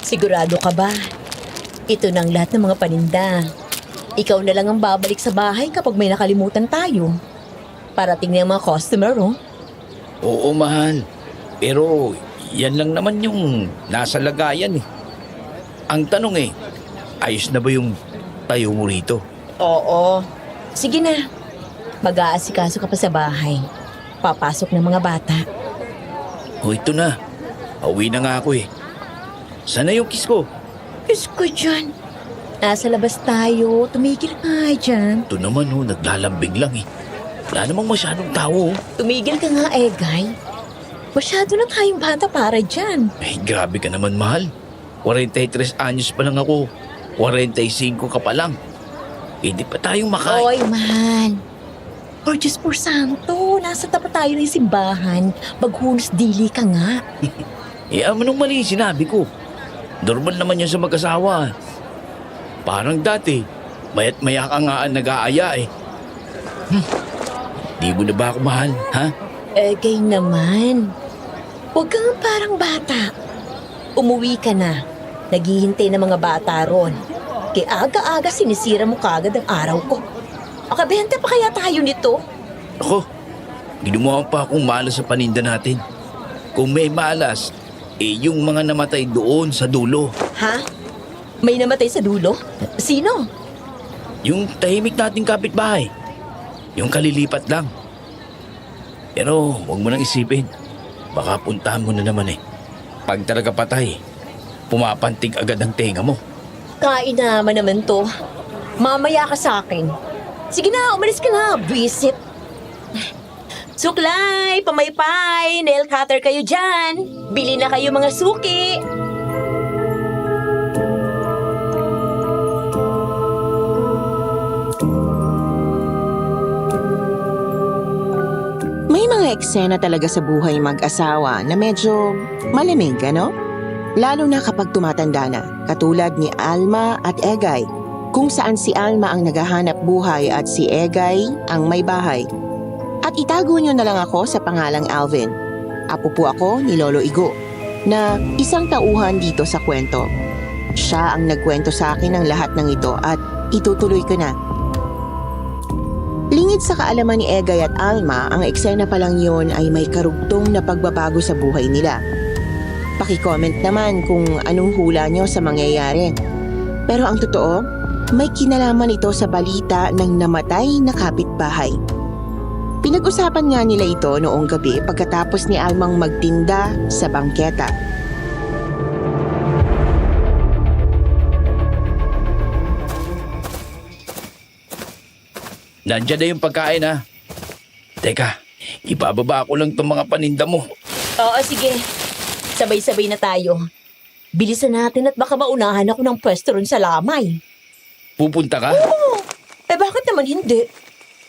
Sigurado ka ba? Ito na ang lahat ng mga paninda. Ikaw na lang ang babalik sa bahay kapag may nakalimutan tayo. Parating na yung mga customer, oh. Oo, mahal. Pero yan lang naman yung nasa lagayan eh. Ang tanong ayos na ba yung tayo mo rito? Oo. Sige na. Mag-aasikaso ka pa sa bahay. Papasok ng mga bata. O ito na. Pauwi na nga ako eh. Sana yung kiss ko? Diyos ko dyan. Nasa labas tayo. Tumigil nga dyan. Ito naman naglalambing lang eh. Wala namang masyadong tao oh. Tumigil ka nga, Egay. Masyado na tayong bata para dyan. Grabe ka naman, mahal. 43 anyos pa lang ako. 45 ka pa lang. Hindi pa tayong makain. Oy, man. Or Diyos por santo, nasa tapat tayo ng simbahan. Maghunos dili ka nga. Anong mali sinabi ko? Normal naman yan sa mag-asawa. Parang dati, mayat maya ka nga ang nag-aaya eh. Di mo na ba ako mahal, ha? Egay naman. Huwag ka nga parang bata. Umuwi ka na. Naghihintay ng mga bata ron. Kaya aga-aga sinisira mo kagad ang araw ko. Makabenta pa kaya tayo nito? Ako, ginumawa pa akong malas sa paninda natin. Kung may malas, yung mga namatay doon sa dulo. Ha? May namatay sa dulo? Sino? Yung tahimik nating kapitbahay. Yung kalilipat lang. Pero huwag mo nang isipin. Baka puntahan mo na naman eh. Pag talaga patay, pumapantig agad ang tenga mo. Kainaman naman to. Mamaya ka sa akin. Sige na, umalis ka na. Visit. Suklay, pamaypay, nail cutter kayo dyan. Bili na kayo mga suki. May mga eksena talaga sa buhay mag-asawa na medyo malamig, ano? Lalo na kapag tumatanda na, katulad ni Alma at Egay, kung saan si Alma ang naghahanap buhay at si Egay ang may bahay. At itago niyo na lang ako sa pangalang Alvin. Apo po ako ni Lolo Igo, na isang tauhan dito sa kwento. Siya ang nagkwento sa akin ng lahat ng ito at itutuloy ko na. Lingid sa kaalaman ni Egay at Alma, ang eksena pa lang yun ay may karugtong na pagbabago sa buhay nila. Paki-comment naman kung anong hula nyo sa mangyayari. Pero ang totoo, may kinalaman ito sa balita ng namatay na kapitbahay. Pinag-usapan nga nila ito noong gabi pagkatapos ni Almang magtinda sa bangketa. Nandiyan na yung pagkain ha. Teka, ibababa ko lang itong mga paninda mo. Oo, sige. Sabay-sabay na tayo. Bilisan natin at baka maunahan ako ng pwesto ron sa lamay. Pupunta ka? Oo. Bakit naman hindi?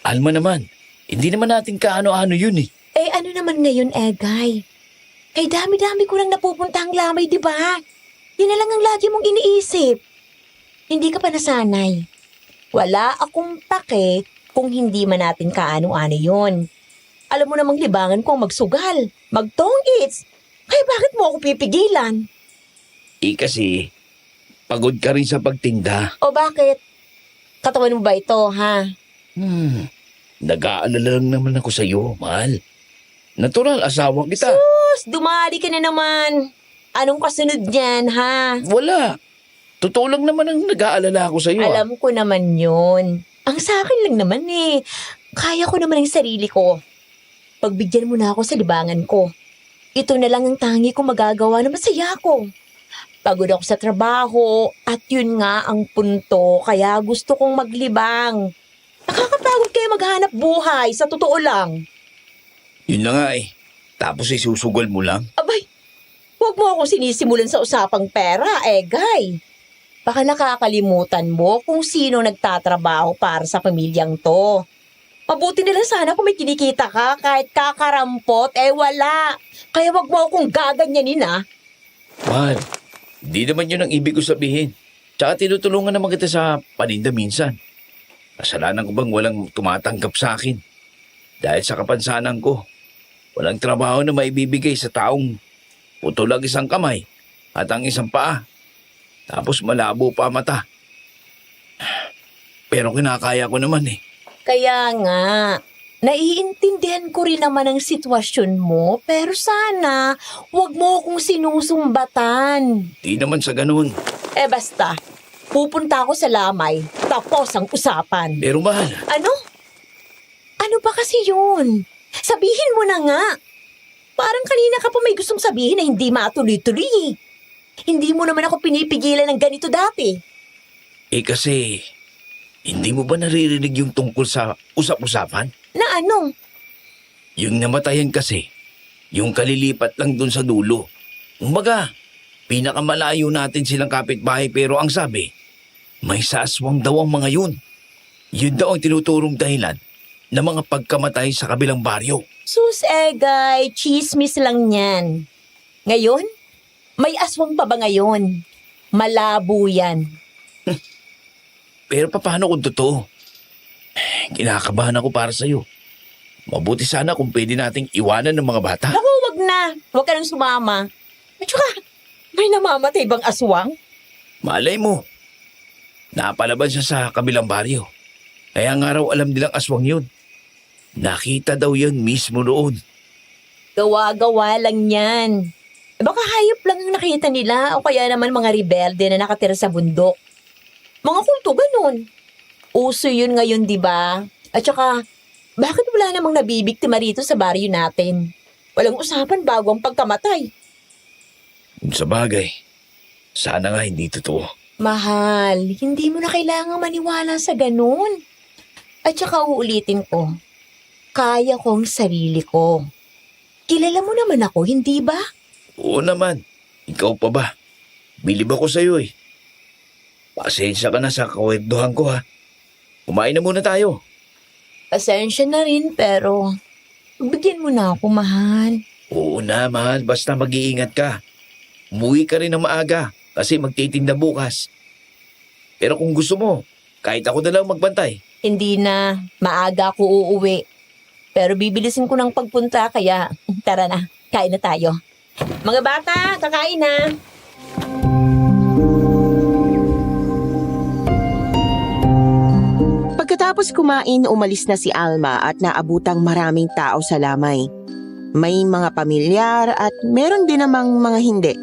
Alma naman, hindi naman natin kaano-ano yun eh. Ano naman ngayon, Egay? Kay dami-dami ko lang napupunta ang lamay, di ba? Yun na lang ang lagi mong iniisip. Hindi ka pa nasanay. Wala akong pake kung hindi man natin kaano-ano yun. Alam mo namang libangan ko ang magsugal, magtongits. Kaya bakit mo ako pipigilan? Kasi, pagod ka rin sa pagtinda. O bakit? Katawan mo ba ito, ha? Nag-aalala lang naman ako sa'yo, mahal. Natural, asawa kita. Sus, dumali ka na naman. Anong kasunod niyan, ha? Wala. Totoo lang naman ang nag-aalala ako sa'yo. Alam ko naman yun. Ang sa akin lang naman eh. Kaya ko naman ang sarili ko. Pagbigyan mo na ako sa libangan ko. Ito na lang ang tangi ko magagawa na masaya ko. Pagod ako sa trabaho at yun nga ang punto kaya gusto kong maglibang. Nakakapagod kaya maghanap buhay sa totoo lang. Yun na nga eh. Tapos isusugal mo lang. Abay, huwag mo akong sinisimulan sa usapang pera, Egay. Baka nakakalimutan mo kung sino nagtatrabaho para sa pamilyang to. Mabuti na lang sana kung may kinikita ka kahit kakarampot, wala. Kaya wag mo akong gaganyanin, ha? Mahal, di naman yun ang ibig ko sabihin. Tsaka tinutulungan naman kita sa paninda minsan. Kasalanan ko bang walang tumatanggap sa akin? Dahil sa kapansanan ko, walang trabaho na maibibigay sa taong putol ang isang kamay at ang isang paa. Tapos malabo pa mata. Pero kinakaya ko naman eh. Kaya nga, naiintindihan ko rin naman ang sitwasyon mo, pero sana, wag mo akong sinusumbatan. Di naman sa ganun. Basta, pupunta ako sa lamay, tapos ang usapan. Pero mahal, Ano? Ano ba kasi yun? Sabihin mo na nga. Parang kanina ka pa may gustong sabihin na hindi matuloy-tuloy. Hindi mo naman ako pinipigilan ng ganito dati. kasi hindi mo ba naririnig yung tungkol sa usap-usapan? Na ano? Yung namatayan kasi, yung kalilipat lang dun sa dulo. Kumbaga, pinakamalayo natin silang kapitbahay pero ang sabi, may saswang daw ang mga yun. Yun daw ang tinuturong dahilan ng mga pagkamatay sa kabilang baryo. Sus, Egay, chismis lang yan. Ngayon? May aswang pa ba ngayon? Malabo yan. Pero paano kung totoo? Kinakabahan ako para sa'yo. Mabuti sana kung pwede nating iwanan ng mga bata. Naku, wag na. Wag ka nang sumama. At saka, may namamatay bang aswang? Malay mo, napalaban siya sa kabilang baryo. Kaya nga raw alam nilang aswang yun. Nakita daw yun mismo noon. Gawa-gawa lang yan. Baka hayop lang ang nakita nila o kaya naman mga rebelde na nakatira sa bundok. Mga kulto, ganun. Uso yun ngayon, di ba? At saka, bakit wala namang nabibiktima rito sa baryo natin? Walang usapan bago ang pagkamatay. Sa bagay, sana nga hindi totoo. Mahal, hindi mo na kailangang maniwala sa ganun. At saka uulitin ko, kaya ko ang sarili ko. Kilala mo naman ako, hindi ba? Oo naman, ikaw pa ba? Bilib ako sa'yo eh. Pasensya ka na sa kawentuhan ko ha. Kumain na muna tayo. Pasensya na rin, pero bigyan mo na ako, mahal. Oo na, mahal. Basta mag-iingat ka. Umuwi ka rin ng maaga kasi magtitinda bukas. Pero kung gusto mo, kahit ako na lang magbantay. Hindi na, maaga ako uuwi. Pero bibilisin ko ng pagpunta, kaya tara na, kain na tayo. Mga bata, kakain na. Pagkatapos kumain, umalis na si Alma at naabutang maraming tao sa lamay. May mga pamilyar at meron din namang mga hindi.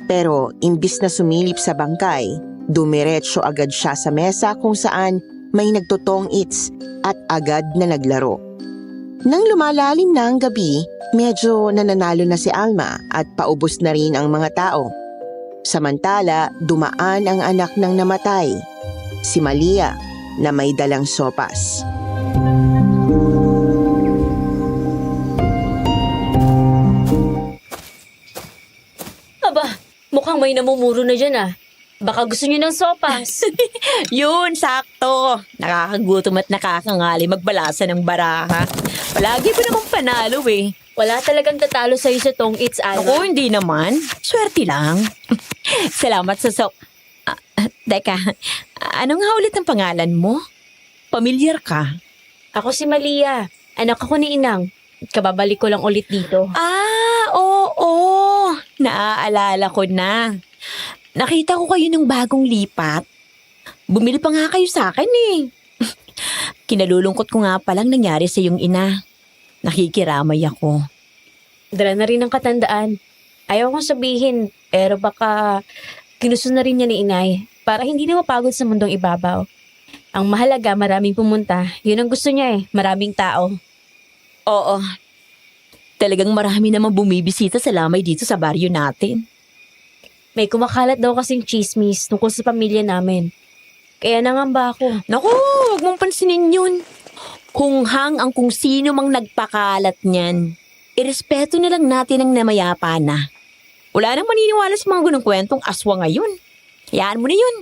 Pero imbis na sumilip sa bangkay, dumiretso agad siya sa mesa kung saan may nagtotong eats at agad na naglaro. Nang lumalalim na ang gabi, medyo nananalo na si Alma at paubos na rin ang mga tao. Samantala, dumaan ang anak ng namatay, si Malia, na may dalang sopas. Aba, mukhang may namumuro na dyan ah. Baka gusto niyo ng sopas. Yun, sakto. Nakakagutom at nakakangali magbalasa ng baraha. Palagi pa namang panalo eh. Wala talagang tatalo sa'yo sa tong eats, Ako, Alma. hindi naman. Swerte lang. Salamat sa Teka, ano nga ulit ang pangalan mo? Pamilyar ka? Ako si Malia. Anak ako ni Inang. Kababalik ko lang ulit dito. Oo. Naaalala ko na. Nakita ko kayo ng bagong lipat. Bumili pa nga kayo sa akin eh. Kinalulungkot ko nga palang nangyari sa iyong ina. Nakikiramay ako. Dala na rin ang katandaan. Ayaw kong sabihin, pero baka ginusto na rin niya ni Inay para hindi na mapagod sa mundong ibabaw. Ang mahalaga, maraming pumunta. Yun ang gusto niya eh, maraming tao. Oo. Talagang marami namang bumibisita sa lamay dito sa baryo natin. May kumakalat daw kasing chismis tungkol sa pamilya namin. Kaya nangamba ako. Naku, huwag mong pansinin yun. Hunghang ang kung sino mang nagpakalat niyan. Irespeto na lang natin ang namayapa na. Wala nang maniniwala sa mga gunong kwentong aswa ngayon. Hayaan mo na yun.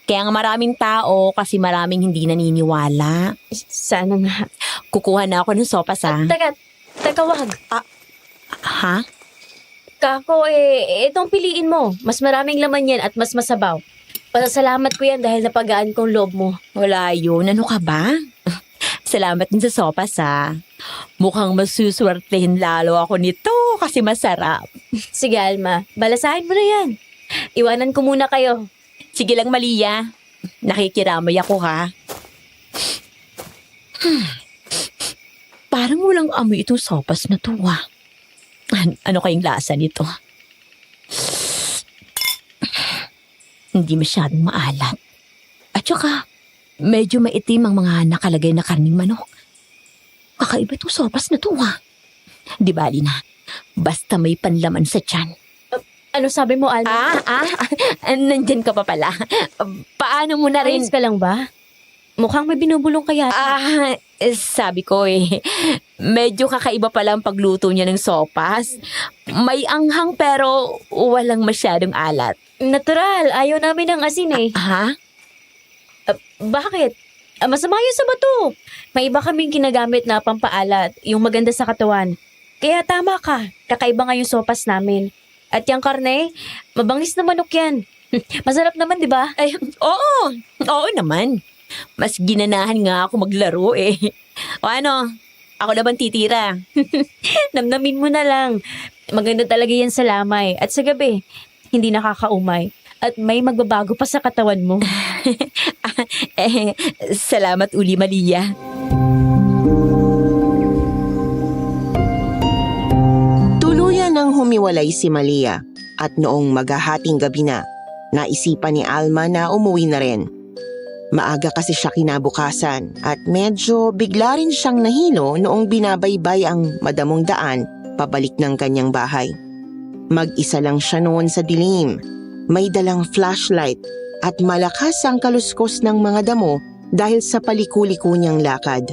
Kaya nga maraming tao kasi maraming hindi naniniwala. Sana nga. Kukuha na ako ng sopas ha. Teka, wag. Ha? Kako, itong piliin mo. Mas maraming laman yan at mas masabaw. Pasasalamat ko yan dahil napagaan kong loob mo. Wala yun. Ano ka ba? Salamat din sa sopas ha. Mukhang masuswertehin lalo ako nito kasi masarap. Sige, Alma. Balasahin mo na yan. Iwanan ko muna kayo. Sige lang, Malia. Nakikiramay ako, ha? Parang walang amoy itong sopas na to, ha? Ano kayong lasa nito? Hindi masyadong maalat. At saka, medyo maitim ang mga nakalagay na karning manok. Kakaiba itong sopas na to, ha? Di bali na. Basta may panlaman sa tiyan. Ano sabi mo, Alma? Nandyan ka pa pala. Paano mo na rin? Ayos ka lang ba? Mukhang may binubulong kaya. Sabi ko medyo kakaiba pala ang pagluto niya ng sopas. May anghang pero walang masyadong alat. Natural, ayaw namin ng asin eh. Ha? Bakit? Masama yun sa bato. May iba kaming ginagamit na pampaalat, yung maganda sa katawan. Kaya tama ka, kakaiba nga yung sopas namin. At yung karne, mabangis na manok yan. Masarap naman, di ba? Ay, oo naman. Mas ginanahan nga ako maglaro eh. O ano, ako na bang titira? Namnamin mo na lang. Maganda talaga yan sa lamay. At sa gabi, hindi nakakaumay. At may magbabago pa sa katawan mo. Salamat uli, Malia. Tuluyan nang humiwalay si Malia at noong maghahating gabi na, naisipan ni Alma na umuwi na rin. Maaga kasi siya kinabukasan at medyo bigla rin siyang nahilo noong binabaybay ang madamong daan pabalik ng kanyang bahay. Mag-isa lang siya noon sa dilim. May dalang flashlight at malakas ang kaluskos ng mga damo dahil sa paliku-liko niyang lakad.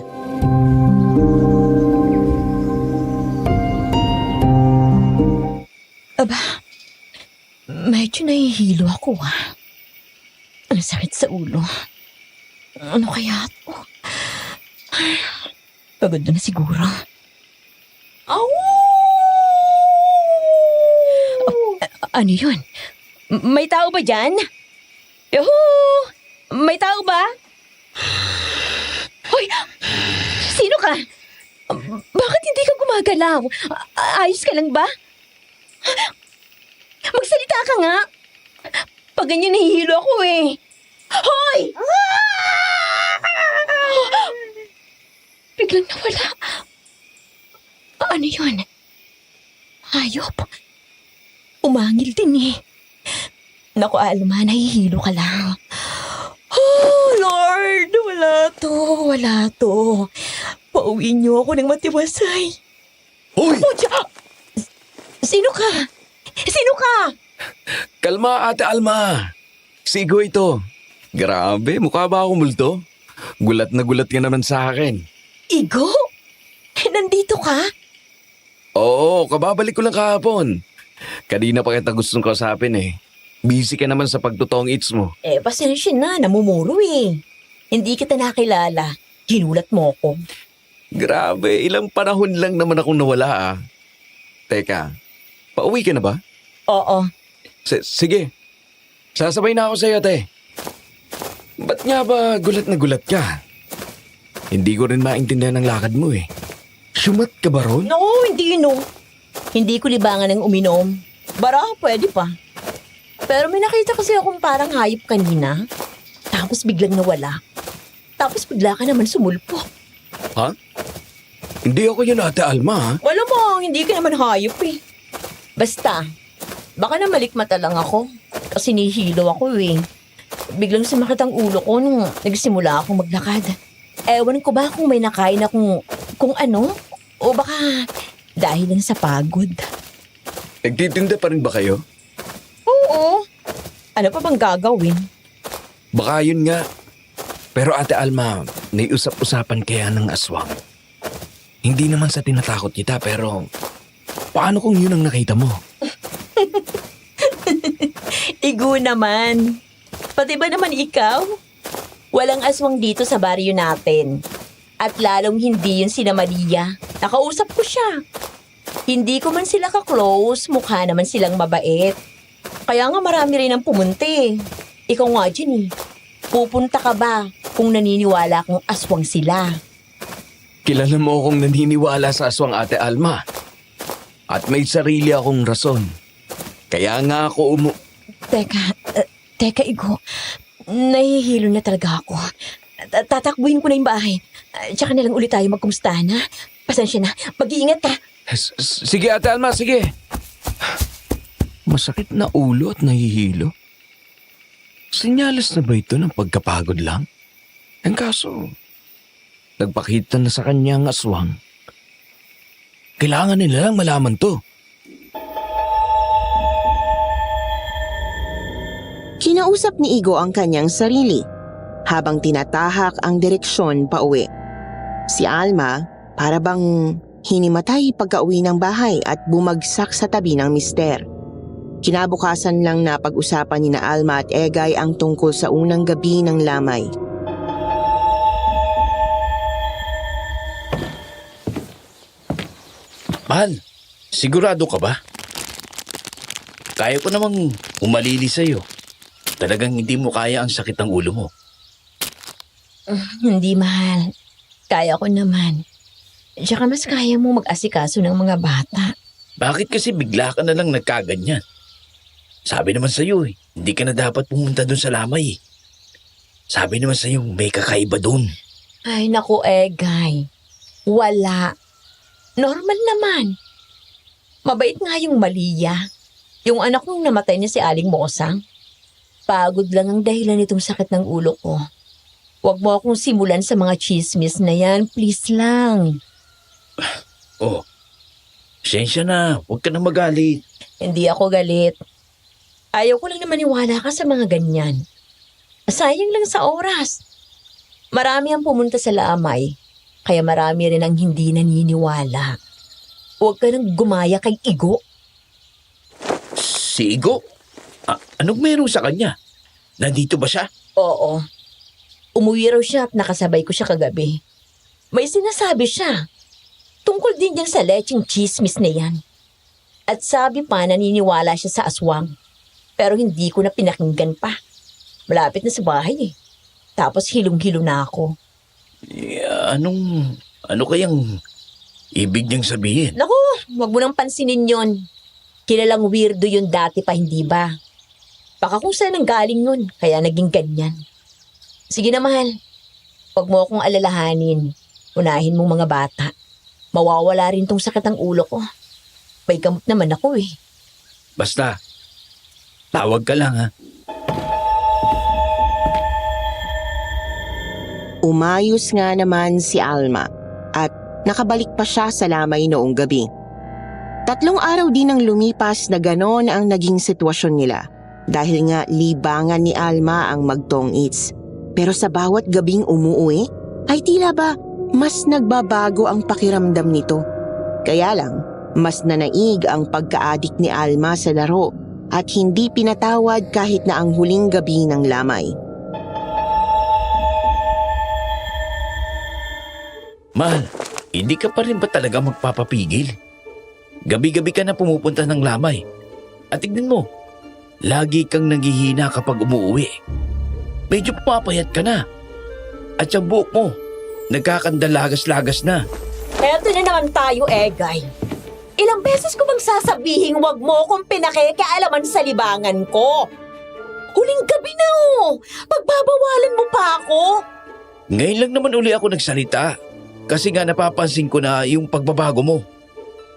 Medyo nahihilo ako, ha? Ang sakit sa ulo. Ano kaya ito? Pagod na siguro. Ano yun? May tao ba dyan? Yuhu! May tao ba? Hoy! Sino ka? Bakit hindi ka gumagalaw? Ayos ka lang ba? Magsalita ka nga. Pag ganyan nahihilo ako eh. Hoy! Biglang nawala. Ano yun? Hayop. Umangil din eh. Naku, Alma, nahihilo ka lang. Oh, Lord! Wala to. Pauwiin niyo ako ng matiwasay. Hoy! Sino ka? Kalma, Ate Alma. Sigo ito. Grabe, mukha ba ako multo? Gulat na gulat ka naman sa akin. Igo? Nandito ka? Oo, kababalik ko lang kahapon. Kanina pa kita gustong kausapin eh. Busy ka naman sa pagtutong eats mo. Pasensya na, namumuro eh. Hindi kita nakilala. Ginulat mo ko. Grabe, ilang panahon lang naman akong nawala ah. Teka, pauwi ka na ba? Oo. Sige, sasabay na ako sa'yo, te. Ba't nga ba gulat na gulat ka? Hindi ko rin maintindihan ang lakad mo eh. Syumat ka ba ron? No, hindi no. Hindi ko libangan ng uminom. Bara, pwede pa. Pero may nakita kasi akong parang hayop kanina. Tapos biglang nawala. Tapos bigla ka naman sumulpo. Ha? Hindi ako yun, Ate Alma ha? Wala mo, hindi ka naman hayop eh. Basta, baka na malikmata lang ako. Kasi nihilo ako eh. Biglang sumakit ang ulo ko nung nagsimula akong maglakad. Ewan ko ba kung may nakain na kung ano? O baka dahil lang sa pagod. Nagtitinda pa rin ba kayo? Oo. Ano pa bang gagawin? Baka yun nga. Pero Ate Alma, may usap-usapan kaya ng aswang. Hindi naman sa tinatakot kita pero paano kung yun ang nakita mo? Igo naman. Pati ba naman ikaw? Walang aswang dito sa baryo natin. At lalong hindi yun sina Maria. Nakausap ko siya. Hindi ko man sila ka-close, mukha naman silang mabait. Kaya nga marami rin ang pumunti. Ikaw nga dyan eh. Pupunta ka ba kung naniniwala kong aswang sila? Kilala mo akong naniniwala sa aswang, Ate Alma. At may sarili akong rason. Kaya nga ako Teka, Igo. Nahihilo na talaga ako. Tatakbuhin ko na yung bahay. Tsaka na lang ulit tayo magkumustahan, ha? Pasensya na. Mag-iingat ka. Sige, Ate Alma, sige. Masakit na ulo at nahihilo. Sinyalas na ba ito ng pagkapagod lang? Ang kaso, nagpakita na sa kanya ang aswang. Kailangan nila lang malaman to. Kinausap ni Igo ang kanyang sarili habang tinatahak ang direksyon pa uwi. Si Alma para bang hinimatay pagka-uwi ng bahay at bumagsak sa tabi ng mister. Kinabukasan lang na pag-usapan ni na Alma at Egay ang tungkol sa unang gabi ng lamay. Mahal, sigurado ka ba? Kaya ko namang umalili sa'yo. Talagang hindi mo kaya ang sakit ng ulo mo. Hindi, mahal. Kaya ko naman. Tsaka mas kaya mo mag-asikaso ng mga bata. Bakit kasi bigla ka na lang nagkaganyan? Sabi naman sa'yo hindi ka na dapat pumunta dun sa lamay eh. Sabi naman sa'yo may kakaiba dun. Ay, naku, Egay. Wala. Normal naman. Mabait nga yung Malia. Yung anak nung namatay niya si Aling Mosang. Pagod lang ang dahilan nitong sakit ng ulo ko. Huwag mo akong simulan sa mga chismis na yan. Please lang. Oh, sensya na. Huwag ka na magalit. Hindi ako galit. Ayaw ko lang na maniwala ka sa mga ganyan. Sayang lang sa oras. Marami ang pumunta sa lamay. Kaya marami rin ang hindi naniniwala. Huwag ka nang gumaya kay Igo. Si Igo? Anong meron sa kanya? Nandito ba siya? Oo. Umuwi raw siya at nakasabay ko siya kagabi. May sinasabi siya. Tungkol din yan sa lecheng chismis na yan. At sabi pa naniniwala siya sa aswang. Pero hindi ko na pinakinggan pa. Malapit na sa bahay eh. Tapos hilong-hilo na ako. Ano kayang ibig niyang sabihin? Naku, wag mo nang pansinin yon. Kilalang weirdo yun dati pa, hindi ba? Baka kung saan ang galing yun, kaya naging ganyan. Sige na, mahal. Huwag mo akong alalahanin. Unahin mo mga bata. Mawawala rin tong sakit ng ulo ko. May gamot naman ako eh. Basta, tawag ka lang ha. Umayos nga naman si Alma at nakabalik pa siya sa lamay noong gabi. 3 araw din ang lumipas na ganon ang naging sitwasyon nila dahil nga libangan ni Alma ang magtong eats. Pero sa bawat gabing umuwi ay tila ba mas nagbabago ang pakiramdam nito. Kaya lang, mas nanaig ang pagka-adik ni Alma sa laro at hindi pinatawad kahit na ang huling gabi ng lamay. Mahal, hindi ka pa rin ba talaga magpapapigil? Gabi-gabi ka na pumupunta ng lamay. At tignan mo, lagi kang naghihina kapag umuwi. Medyo papayat ka na. At yung buhok mo, nagkakandalagas-lagas na. Eto na naman tayo, Egay. Ilang beses ko bang sasabihin huwag mo akong pinakikialaman sa libangan ko? Huling gabi na oh. Pagbabawalan mo pa ako. Ngayon lang naman uli ako nagsalita. Kasi nga napapansin ko na yung pagbabago mo.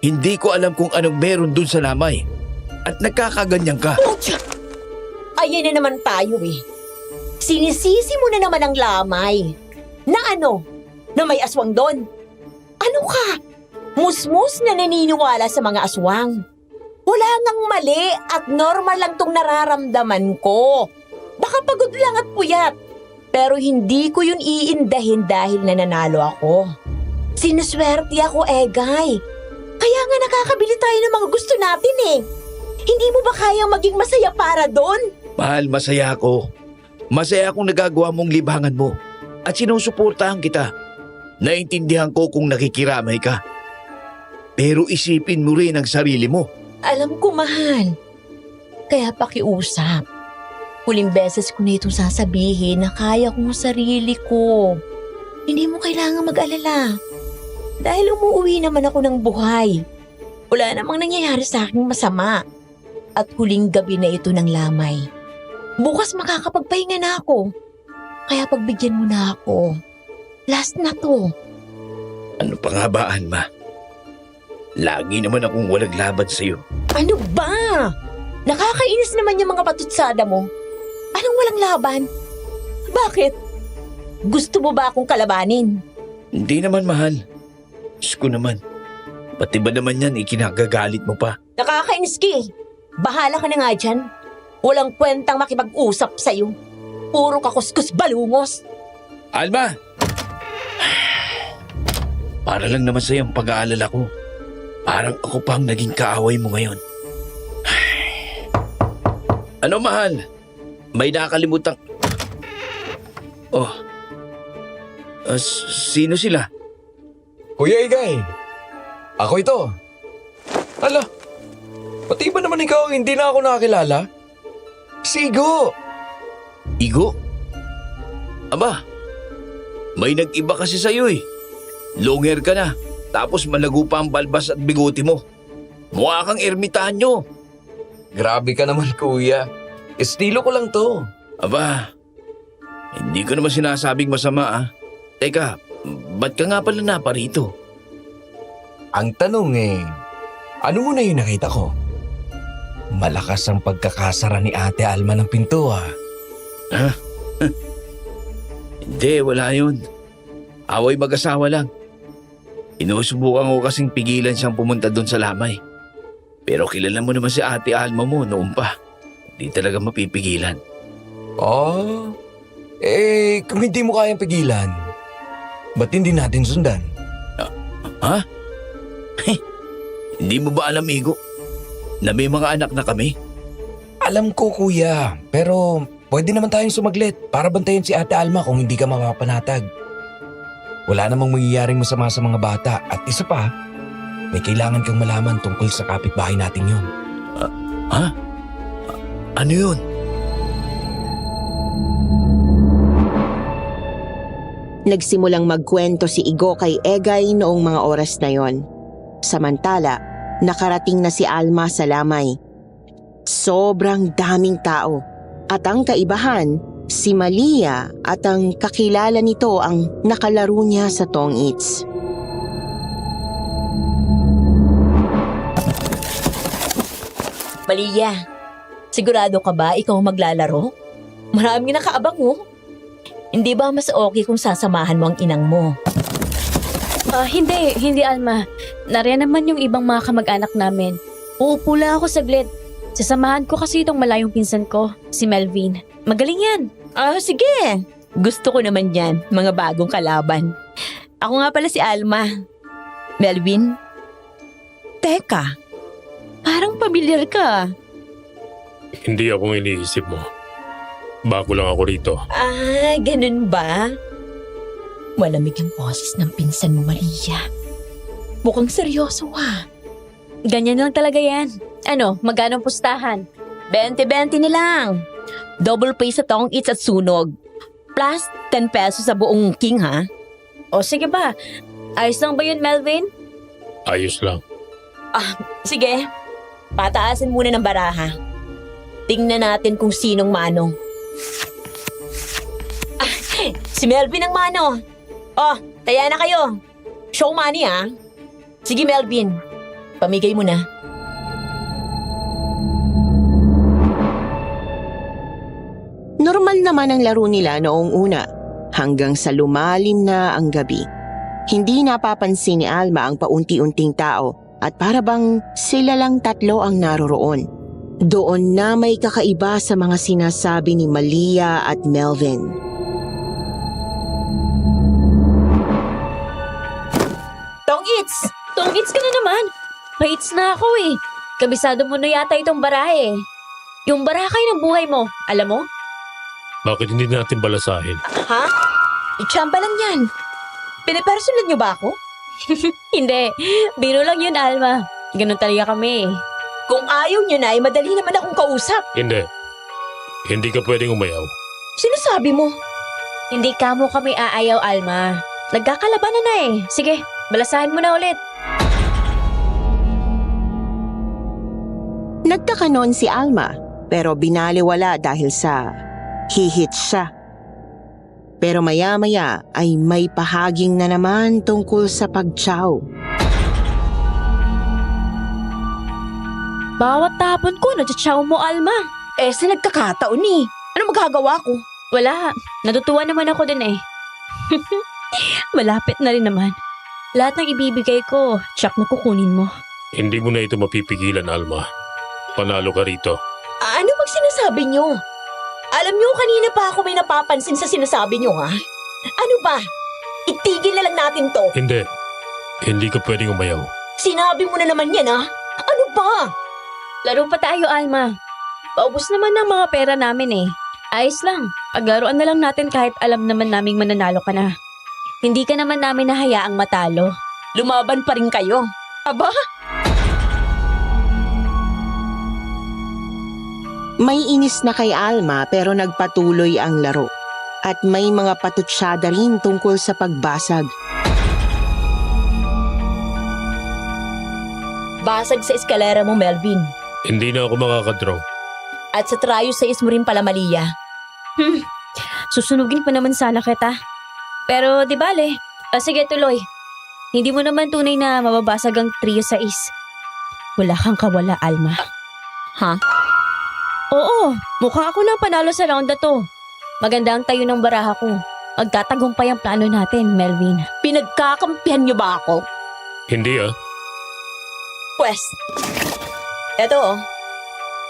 Hindi ko alam kung anong meron dun sa lamay. At nagkakaganyan ka. Pucha! Ayan na naman tayo eh. Sinisisi mo na naman ang lamay. Na ano? Na may aswang doon? Ano ka? Musmus na naniniwala sa mga aswang. Wala ngang mali at normal lang tong nararamdaman ko. Baka pagod lang at puyat. Pero hindi ko yun iindahin dahil nananalo ako. Sinuswerte ako, Egay. Kaya nga nakakabili tayo ng mga gusto natin eh. Hindi mo ba kayang maging masaya para doon? Mahal, masaya ako. Masaya akong nagagawa mong libangan mo. At sinusuportahan kita. Naintindihan ko kung nakikiramay ka. Pero isipin mo rin ang sarili mo. Alam ko, mahal. Kaya pakiusap. Huling beses ko na itong sasabihin na kaya kong sarili ko. Hindi mo kailangang mag-alala. Dahil umuwi naman ako ng buhay. Wala namang nangyayari sa akin masama. At huling gabi na ito ng lamay. Bukas makakapagpahinga na ako. Kaya pagbigyan mo na ako. Last na to. Ano pa nga ba, Alma? Lagi naman akong walang laban sa'yo. Ano ba? Nakakainis naman yung mga patutsada mo. Anong walang laban? Bakit? Gusto mo ba akong kalabanin? Hindi naman, mahal. Diyos ko naman. Pati ba naman yan, ikinagagalit mo pa? Nakakainis ka eh. Bahala ka na nga dyan. Walang kwentang makipag-usap sa'yo. Puro kakuskus balungos. Alma! Para lang naman sa'yo ang pag-aalala ko. Parang ako pang naging kaaway mo ngayon. Ano, mahal? May nakalimutan. Oh. Sino sila? Kuya Igay, ako ito. Hala, pati ba naman ikaw hindi na ako nakakilala? Sigo! Igo? Aba, may nag-iba kasi sa'yo eh. Long hair ka na, tapos malago pa ang balbas at bigote mo. Mukha kang ermitanyo. Grabe ka naman kuya. Estilo ko lang to. Aba, hindi ko naman sinasabing masama ah. Teka, ba't ka nga pala naparito? Ang tanong ano muna yung nakita ko? Malakas ang pagkakasara ni Ate Alma ng pinto ah. Hindi, wala yun. Away mag-asawa lang. Inusubukan ko kasing pigilan siyang pumunta doon sa lamay. Pero kilala mo naman si Ate Alma mo noon pa. Hindi talaga mapipigilan. Oh, kung hindi mo kayang pigilan, ba't hindi natin sundan? Ha? Hindi mo ba alam, Igo, na may mga anak na kami? Alam ko kuya, pero pwede naman tayong sumaglit para bantayan si Ate Alma kung hindi ka mapapanatag. Wala namang mangyayaring masama sa mga bata at isa pa, may kailangan kang malaman tungkol sa kapitbahay natin yun. Ha? Ano yun? Nagsimulang magkwento si Igo kay Egay noong mga oras na yon. Samantala, nakarating na si Alma sa lamay. Sobrang daming tao. At ang kaibahan, si Malia at ang kakilala nito ang nakalaro niya sa Tong Its. Malia, sigurado ka ba ikaw ang maglalaro? Maraming nakaabang mo. Hindi ba mas okay kung sasamahan mo ang inang mo? Hindi Alma. Nariyan naman yung ibang mga kamag-anak namin. Uupo lang ako saglit. Sasamahan ko kasi itong malayong pinsan ko, si Melvin. Magaling yan. Sige. Gusto ko naman yan, mga bagong kalaban. Ako nga pala si Alma. Melvin? Teka, parang pamilyar ka. Hindi ako iniisip mo. Bago lang ako rito. Ganun ba? Malamig ang boses ng pinsan mo, Maria. Mukhang seryoso Ganyan lang talaga yan. Ano, magkano ang pustahan? 20-20 na lang. Double pay sa Tong Its at sunog. Plus 10 pesos sa buong king, ha? O sige ba? Ayos lang ba yun, Melvin? Ayos lang. Sige. Pataasin muna ng baraha. Tingnan natin kung sinong manong. Si Melvin ang mano. Taya na kayo. Show money, ha? Sige, Melvin. Pamigay mo na. Normal naman ang laro nila noong una, hanggang sa lumalim na ang gabi. Hindi napapansin ni Alma ang paunti-unting tao at para bang sila lang tatlo ang naroroon. Doon na may kakaiba sa mga sinasabi ni Malia at Melvin. Tong Its! Tong Its ka na naman. Paits na ako eh. Kabisado mo na yata itong barahe. Yung barakay ng buhay mo, alam mo? Bakit hindi natin balasahin? Ha? Itsamba lang yan. Pinipersonal niyo ba ako? Hindi. Biro lang yun, Alma. Ganun talaga kami. Kung ayaw niyo na, madali naman akong kausap. Hindi. Hindi ka pwedeng umayaw. Sinasabi mo? Hindi ka mo kami aayaw, Alma. Nagkakalabanan na eh. Sige, balasahin mo na ulit. Nagtaka noon si Alma. pero binaliwala dahil sa hihit siya. Pero maya-maya ay may pahaging na naman tungkol sa pagtsiaw. Bawat tapon ko, natsatsaw mo, Alma. Sa nagkakataon eh. Ano magagawa ko? Wala. Natutuwa naman ako din eh. Malapit na rin naman. Lahat ng ibibigay ko, tsak na kukunin mo. Hindi mo na ito mapipigilan, Alma. Panalo ka rito. Ano bang sinasabi nyo? Alam nyo, kanina pa ako may napapansin sa sinasabi nyo, ha? Ano ba? Itigil na lang natin to. Hindi. Hindi ka pwedeng umayaw. Sinabi mo na naman yan, ha? Ano ba? Laro pa tayo, Alma. Paubos naman ng mga pera namin eh. Ayos lang. Paglaruan na lang natin kahit alam naman naming mananalo ka na. Hindi ka naman namin nahayaang matalo. Lumaban pa rin kayo. Aba? May inis na kay Alma pero nagpatuloy ang laro. At may mga patutsyada rin tungkol sa pagbasag. Basag sa eskalera mo, Melvin. Hindi na ako makakadraw. At sa trayo sa mo rin pala, Malia. Susunugin pa naman sana kita. Pero di bale. Sige, tuloy. Hindi mo naman tunay na mababasag ang trio sa Wala kang kawala, Alma. Ha? Oo, mukha ako nang panalo sa round na to. Maganda ang tayo ng baraha ko. Magtatagumpay ang plano natin, Melvin. Pinagkakampihan nyo ba ako? Hindi Pwes, eto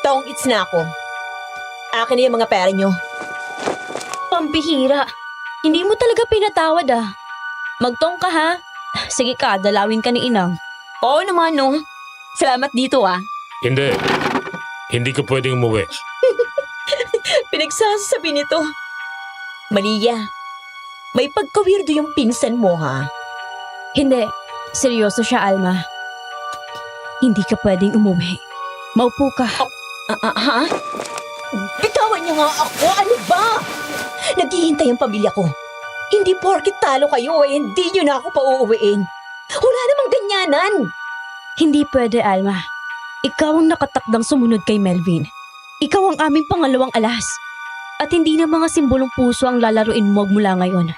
tong its na ako. Akin na yung mga pera nyo. Pambihira. Hindi mo talaga pinatawad Magtong ka ha. Sige ka, dalawin ka ni Inang. Oo naman, no. Salamat dito, Hindi. Hindi ka pwedeng umuwi. Pinagsasabi nito. Malia, may pagka-weirdo yung pinsan mo, ha? Hindi. Seryoso siya, Alma. Hindi ka pwedeng umuwi. Maupo ka. Ha? Bitawan niyo nga ako. Ano ba? Naghihintay ang pamilya ko. Hindi porkit talo kayo hindi niyo na ako pauuwiin. Wala namang ganyanan. Hindi pwede, Alma. Ikaw ang nakatakdang sumunod kay Melvin. Ikaw ang aming pangalawang alas. At hindi na mga simbolong puso ang lalaruin mo mula ngayon.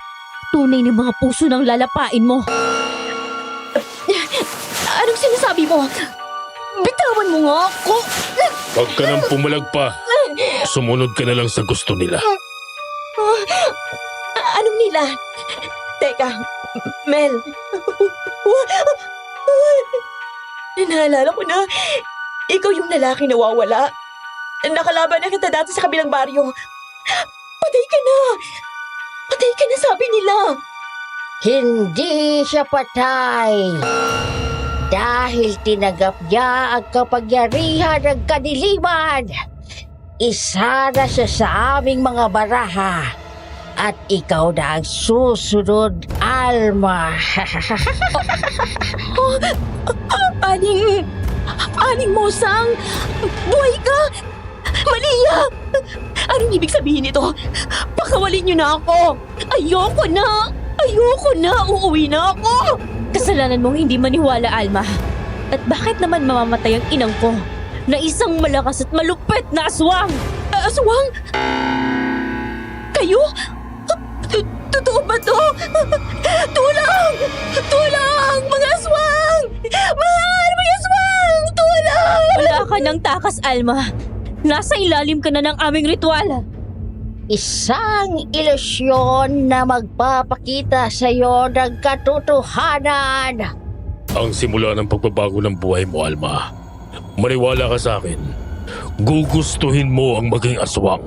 Tunay na mga puso ng lalapain mo. Anong sinasabi mo? Bitawan mo nga ako. Huwag ka nang pumalag pa. Sumunod ka na lang sa gusto nila. Anong nila? Teka, Mel. Naalala ko na, ikaw yung lalaki na nawawala. Nakalaban na kita dati sa kabilang baryo. Patay ka na! Patay ka na, sabi nila. Hindi siya patay. Dahil tinagap niya ang kapangyarihan ng kadiliman. Isa na siya sa aming mga baraha. At ikaw na ang susunod, Alma. Aling Mosang! Buhay ka! Malia! Anong ibig sabihin nito? Pakawalin niyo na ako! Ayoko na! Ayoko na! Uuwi na ako! Kasalanan mong hindi maniwala, Alma. At bakit naman mamamatay ang inang ko na isang malakas at malupit na aswang? Aswang? Kayo? Totoo ba to? Tulang! Tulang! Mga aswang! Mga aswang! Tulang! Wala ka ng takas, Alma. Nasa ilalim ka na ng aming ritual. Isang ilusyon na magpapakita sa iyo ng katotohanan. Ang simula ng pagbabago ng buhay mo, Alma. Maniwala ka sa akin. Gugustuhin mo ang maging aswang.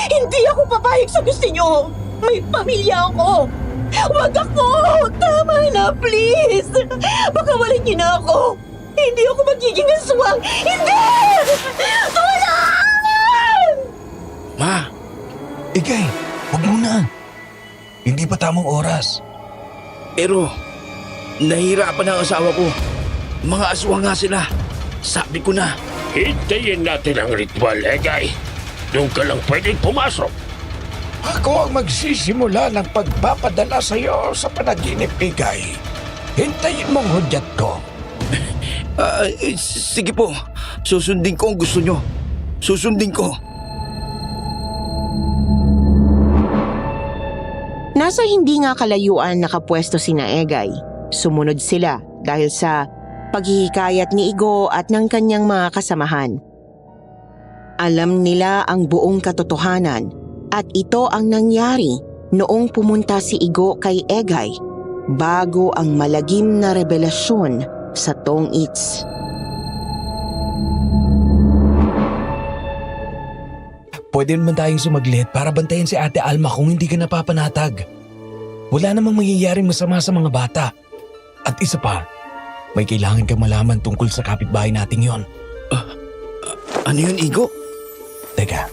Hindi ako papayag sa gusto niyo! May pamilya ako! Wag ako! Tama na, please! Pakawalan niyo na ako! Hindi ako magiging aswang! Hindi! Tulong! Ma! Igay, huwag muna. Hindi pa tamang oras. Pero, nahihirapan ang asawa ko. Mga aswang nga sila. Sabi ko na. Hintayin natin ang ritual, Egay. Doon ka lang pwedeng pumasok. Ako ang magsisimula ng pagpapadala sa iyo sa panaginip, Igay. Hintayin mong hudyat ko. Sige po, susundin ko ang gusto nyo. Susundin ko. Nasa hindi nga kalayuan nakapwesto sina Egay. Sumunod sila dahil sa paghihikayat ni Igo at ng kanyang mga kasamahan. Alam nila ang buong katotohanan at ito ang nangyari noong pumunta si Igo kay Egay bago ang malagim na revelasyon sa Tong-its. Pwede naman tayong sumaglit para bantayan si Ate Alma kung hindi ka napapanatag. Wala namang mangyayaring masama sa mga bata. At isa pa, may kailangan kang malaman tungkol sa kapitbahay nating yon. Ano yun, Igo? Teka,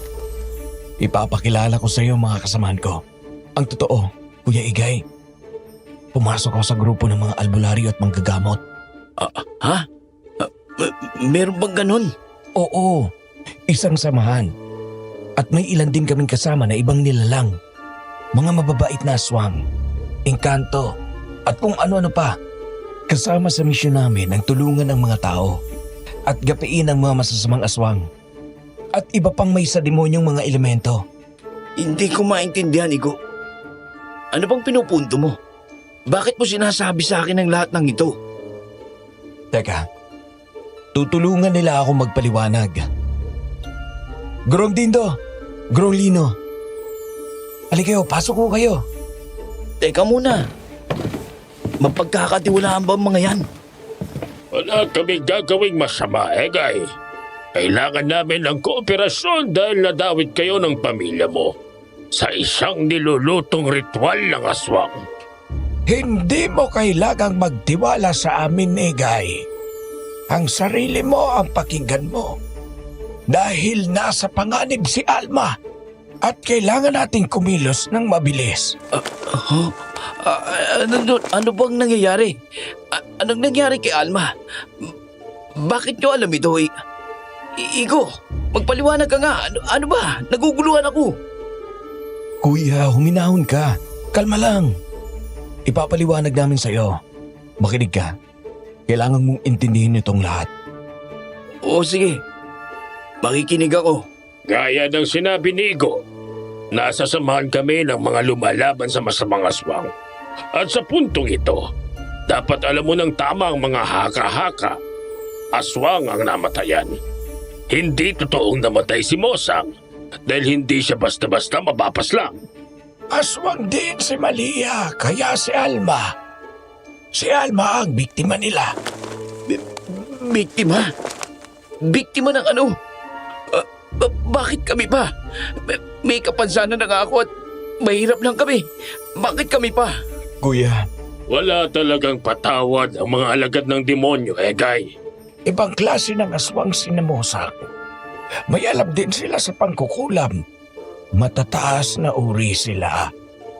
ipapakilala ko sa iyo mga kasamahan ko. Ang totoo, Kuya Igay, pumasok ako sa grupo ng mga albularyo at manggagamot. Ha? Meron bang ganun? Oo, isang samahan. At may ilan din kaming kasama na ibang nilalang. Mga mababait na aswang, engkanto, at kung ano-ano pa. Kasama sa misyon namin ang tulungan ng mga tao at gapiin ang mga masasamang aswang. At iba pang may sademonyong mga elemento. Hindi ko maintindihan, Igo. Ano bang pinupunto mo? Bakit mo sinasabi sa akin ang lahat ng ito? Teka, tutulungan nila ako magpaliwanag. Grong Dindo, Grong Lino. Halika kayo, pasok ko kayo. Teka muna. Mapagkakatiwalaan ba ang mga yan? Wala kami gagawing masama, Egay. Kailangan namin ng kooperasyon dahil nadawit kayo ng pamilya mo sa isang nilulutong ritual ng aswang. Hindi mo kailangang magtiwala sa amin, Egay. Ang sarili mo ang pakinggan mo. Dahil nasa panganib si Alma at kailangan nating kumilos ng mabilis. Ano bang nangyayari? Anong nangyari kay Alma? Bakit nyo alam ito? Igo, magpaliwanag ka nga. Ano ba? Naguguluhan ako. Kuya, huminahon ka. Kalma lang. Ipapaliwanag namin sa'yo. Makinig ka. Kailangan mong intindihin itong lahat. Oo, sige. Makikinig ako. Gaya ng sinabi ni Igo, nasasamahan kami ng mga lumalaban sa masamang aswang. At sa puntong ito, dapat alam mo ng tama ang mga haka-haka. Aswang ang namatayan. Hindi totoong namatay si Mosang dahil hindi siya basta-basta mapapaslang. Aswang din si Malia, kaya si Alma. Si Alma ang biktima nila. Biktima? Biktima ng ano? Bakit kami pa? May kapansanan na nga ako at mahirap lang kami. Bakit kami pa? Kuya, Wala talagang patawad ang mga alagad ng demonyo, Egay. ibang klase ng aswang sinamosak. May alam din sila sa pangkukulam. Matataas na uri sila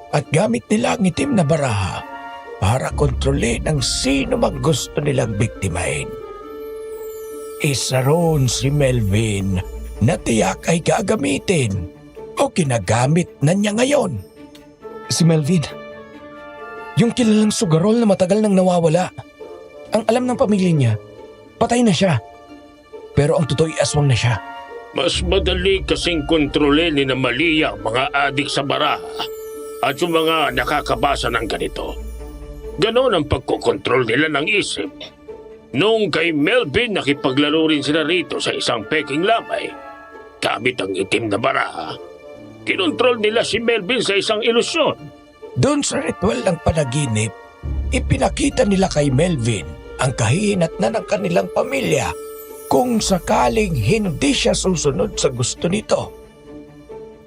at gamit nila ang itim na baraha para kontrolin ang sino mang gusto nilang biktimahin. Isa roon si Melvin na tiyak ay gagamitin o ginagamit na niya ngayon. Si Melvin? Yung kilalang sugarol na matagal nang nawawala. Ang alam ng pamilya niya, patay na siya. Pero ang totoo'y aswang na siya. Mas madali kasing kontrolin ni na Malia ang mga adik sa baraha at yung mga nakakabasa ng ganito. Ganon ang pagkokontrol nila ng isip. Noong kay Melvin nakipaglaro rin sila rito sa isang peking lamay, gamit ang itim na baraha, kinontrol nila si Melvin sa isang ilusyon. Doon sa ritual ng panaginip, ipinakita nila kay Melvin ang kahihinatnan ng kanilang pamilya kung sakaling hindi siya susunod sa gusto nito.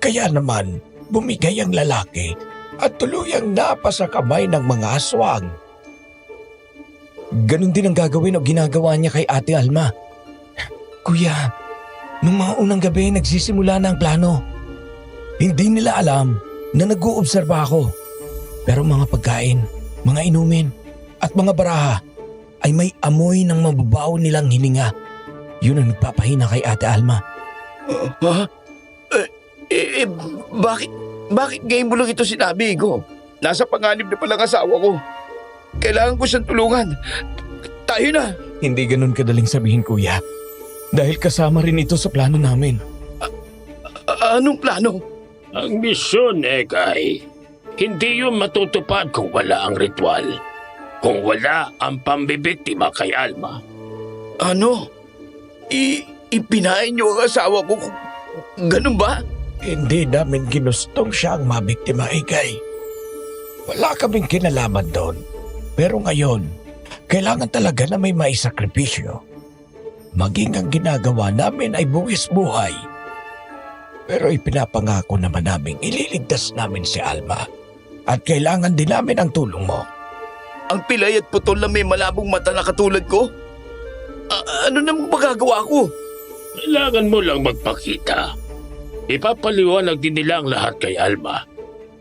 Kaya naman, bumigay ang lalaki at tuluyang napasa kamay ng mga aswang. Ganon din ang gagawin o ginagawa niya kay Ate Alma. Kuya, nung mga unang gabi nagsisimula na ang plano. Hindi nila alam na nag-uobserba ako. Pero mga pagkain, mga inumin at mga baraha ay may amoy ng mababaw nilang hininga. Yun ang nagpapahina kay Ate Alma. Bakit ngayon mo lang ito sinabi, Igo? Nasa panganib na palang asawa ko. Kailangan ko siyang tulungan. Tayo na. Hindi ganun kadaling sabihin, kuya. Dahil kasama rin ito sa plano namin. Anong plano? Ang misyon, Egay, hindi yun matutupad kung wala ang ritual. Kung wala ang pambibiktima kay Alma. Ano? Ipinain niyo ang asawa ko? Ganun ba? Hindi namin ginustong siya ang mabiktima, Igay. Wala kaming kinalaman doon. Pero ngayon, kailangan talaga na may maisakripisyo. Maging ang ginagawa namin ay buwis buhay. Pero ipinapangako naman namin ililigtas namin si Alma. At kailangan din namin ang tulong mo. Ang pilay at putol na may malabong mata na katulad ko? Ano namang magagawa ko? Kailangan mo lang magpakita. Ipapaliwanag din nila ang lahat kay Alma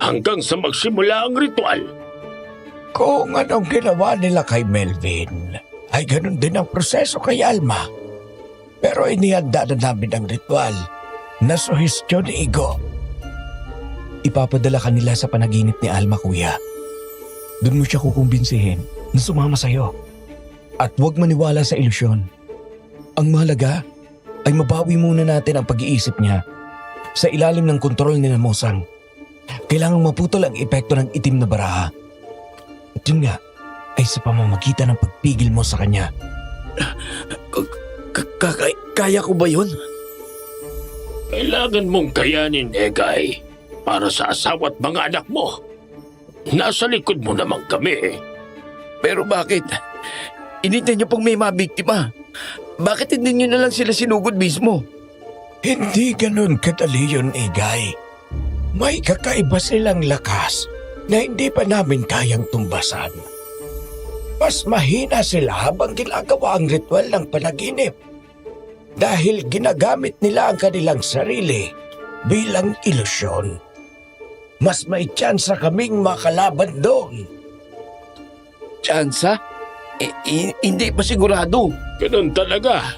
hanggang sa magsimula ang ritual. Kung anong ginawa nila kay Melvin, ay ganun din ang proseso kay Alma. Pero inihanda na namin ang ritual na suhestyon ni Igo. Ipapadala ka nila sa panaginip ni Alma, kuya. Doon mo siya kukumbinsihin na sumama sa'yo. At huwag maniwala sa ilusyon. Ang mahalaga ay mabawi muna natin ang pag-iisip niya sa ilalim ng kontrol ni Mosang. Kailangang maputol ang epekto ng itim na baraha. At yun nga ay sa pamamagitan ng pagpigil mo sa kanya. Kaya ko ba yun? Kailangan mong kayanin, Egay, para sa asawa at mga anak mo. Nasa likod mo naman kami. Pero bakit? Inintay niyo pang may mabiktima. Bakit hindi niyo na lang sila sinugod mismo? Hindi ganun kadali yun, Igay. May kakaiba silang lakas na hindi pa namin kayang tumbasan. Mas mahina sila habang ginagawa ang ritual ng panaginip. Dahil ginagamit nila ang kanilang sarili bilang ilusyon. Mas may tsansa kaming makalaban doon. Tsansa? Hindi pa sigurado. Ganun talaga.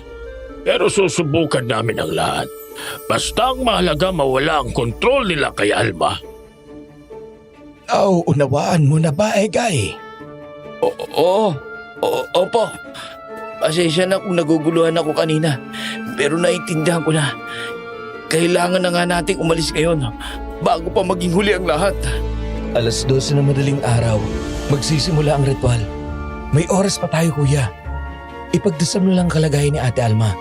Pero susubukan namin ang lahat. Basta ang mahalaga mawala ang kontrol nila kay Alma. Unawaan mo na ba, Egay? Opo. Pasensya na kung naguguluhan ako kanina. Pero naiintindihan ko na. Kailangan na nga nating umalis ngayon bago pa maging huli ang lahat. 12:00 na madaling araw, magsisimula ang ritual. May oras pa tayo, kuya. Ipagdasal mo lang kalagayan ni Ate Alma.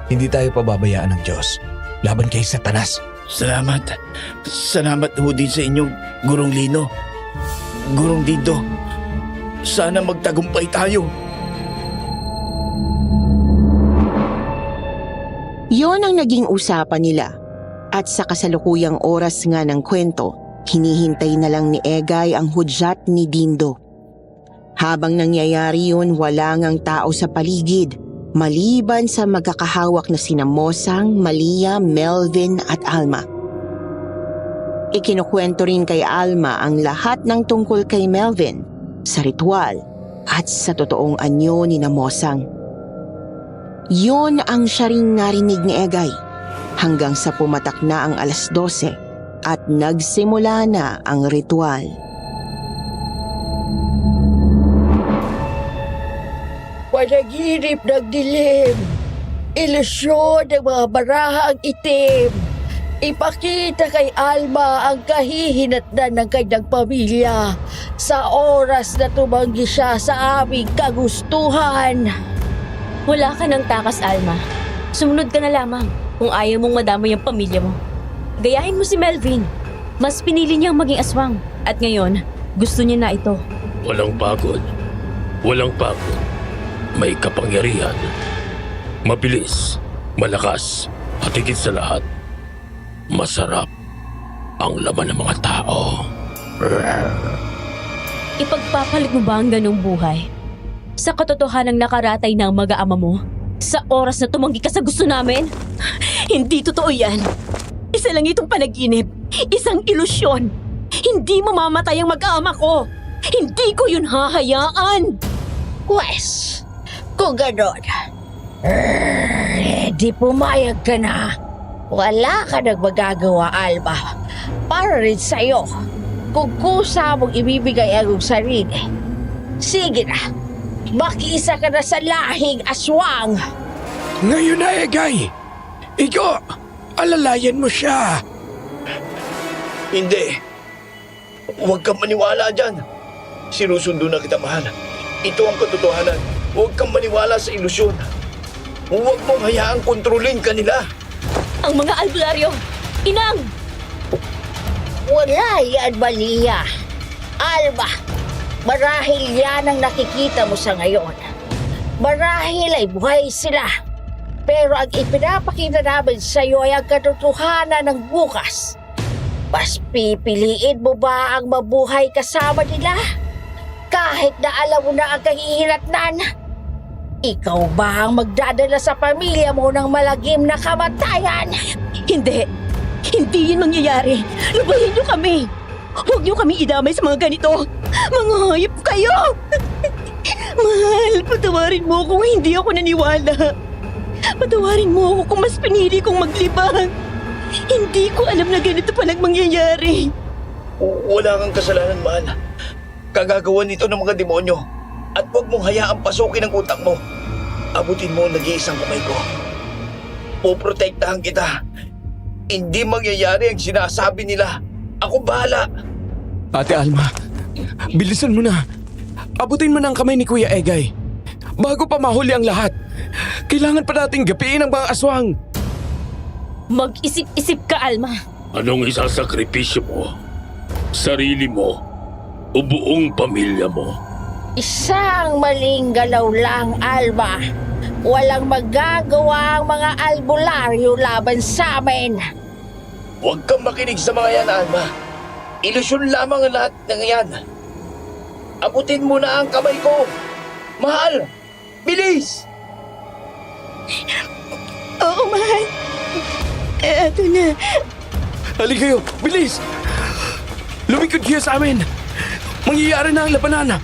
Hindi tayo pababayaan ng Diyos. Laban kay Satanas. Salamat. Salamat ho din sa inyong Gurong Lino. Gurong Dido. Sana magtagumpay tayo. Yon ang naging usapan nila. At sa kasalukuyang oras nga ng kwento, hinihintay na lang ni Egay ang hudyat ni Dindo. Habang nangyayari yun, wala ngang tao sa paligid, maliban sa magkakahawak na sina Mosang, Malia, Melvin at Alma. Ikinukwento rin kay Alma ang lahat ng tungkol kay Melvin, sa ritual at sa totoong anyo ni Mosang. Yun ang siya ring narinig ni Egay hanggang sa pumatak na ang 12:00 at nagsimula na ang ritual. Panaginip ng dilim, ilusyon ng mga barahang itim. Ipakita kay Alma ang kahihinatnan ng kanyang pamilya sa oras na tumanggi siya sa aming kagustuhan. Wala ka ng takas, Alma. Sumunod ka na lamang kung ayaw mong madamay ang pamilya mo. Gayahin mo si Melvin. Mas pinili niyang maging aswang. At ngayon, gusto niya na ito. Walang pagod. Walang pagod. May kapangyarihan. Mabilis, malakas, at higit sa lahat, masarap ang laman ng mga tao. Ipagpapalit mo ba ang ganong buhay? Sa katotohanang nakaratay na ang mag-aama mo? Sa oras na tumanggi ka sa gusto namin? Hindi totoo yan. Isa lang itong panaginip. Isang ilusyon. Hindi mamamatay ang mag-aama ko. Hindi ko yun hahayaan. Pwes, kung ganon, di pumayag ka na. Wala ka nang magagawa, Alma. Para rin sa'yo, kung kusa mong ibibigay ang sarili. Sige na, makisa ka na sa lahing aswang. Ngayon na, Egay! Igo! Alalayan mo siya. Hindi. Huwag kang maniwala dyan. Sinusundo na kita, mahal. Ito ang katotohanan. Huwag kang maniwala sa ilusyon. Huwag mong hayaang kontrolin kanila. Ang mga albularyo! Inang! Wala yan, Malia. Alma, marahil yan ang nakikita mo sa ngayon. Marahil ay buhay sila. Pero ang ipinapakita namin sa iyo ay ang katotohanan ng bukas. Mas pipiliin mo ba ang mabuhay kasama nila? Kahit na alam mo na ang kahihinatnan? Ikaw ba ang magdadala sa pamilya mo ng malagim na kamatayan? Hindi! Hindi yun mangyayari! Lubahin niyo kami! Huwag niyo kami idamay sa mga ganito! Mga hayop kayo! Mahal, patawarin mo kung hindi ako naniwala. Patawarin mo ako kung mas pinili kong maglibang. Hindi ko alam na ganito palang mangyayari. Wala kang kasalanan, mahal. Kagagawan nito ng mga demonyo. At huwag mong hayaang pasukin ang utak mo. Abutin mo ang nag-iisang kamay ko. Poprotektahan kita. Hindi mangyayari ang sinasabi nila. Ako bahala. Ate Alma, bilisan mo na. Abutin mo na ang kamay ni Kuya Egay. Bago pa mahuli ang lahat. Kailangan pa nating gapiin ang mga aswang. Mag-isip-isip ka, Alma. Anong isasakripisyo mo? Sarili mo o buong pamilya mo? Isang maling galaw lang, Alma. Walang magagawa ang mga albularyo laban sa amin. Huwag kang makinig sa mga yan, Alma. Ilusyon lamang ang lahat ng yan. Abutin mo na ang kamay ko. Mahal! Bilis! Oo, mahal. Eto na. Halika kayo, bilis! Lumikod kayo sa amin. Mangyayari na ang labanan.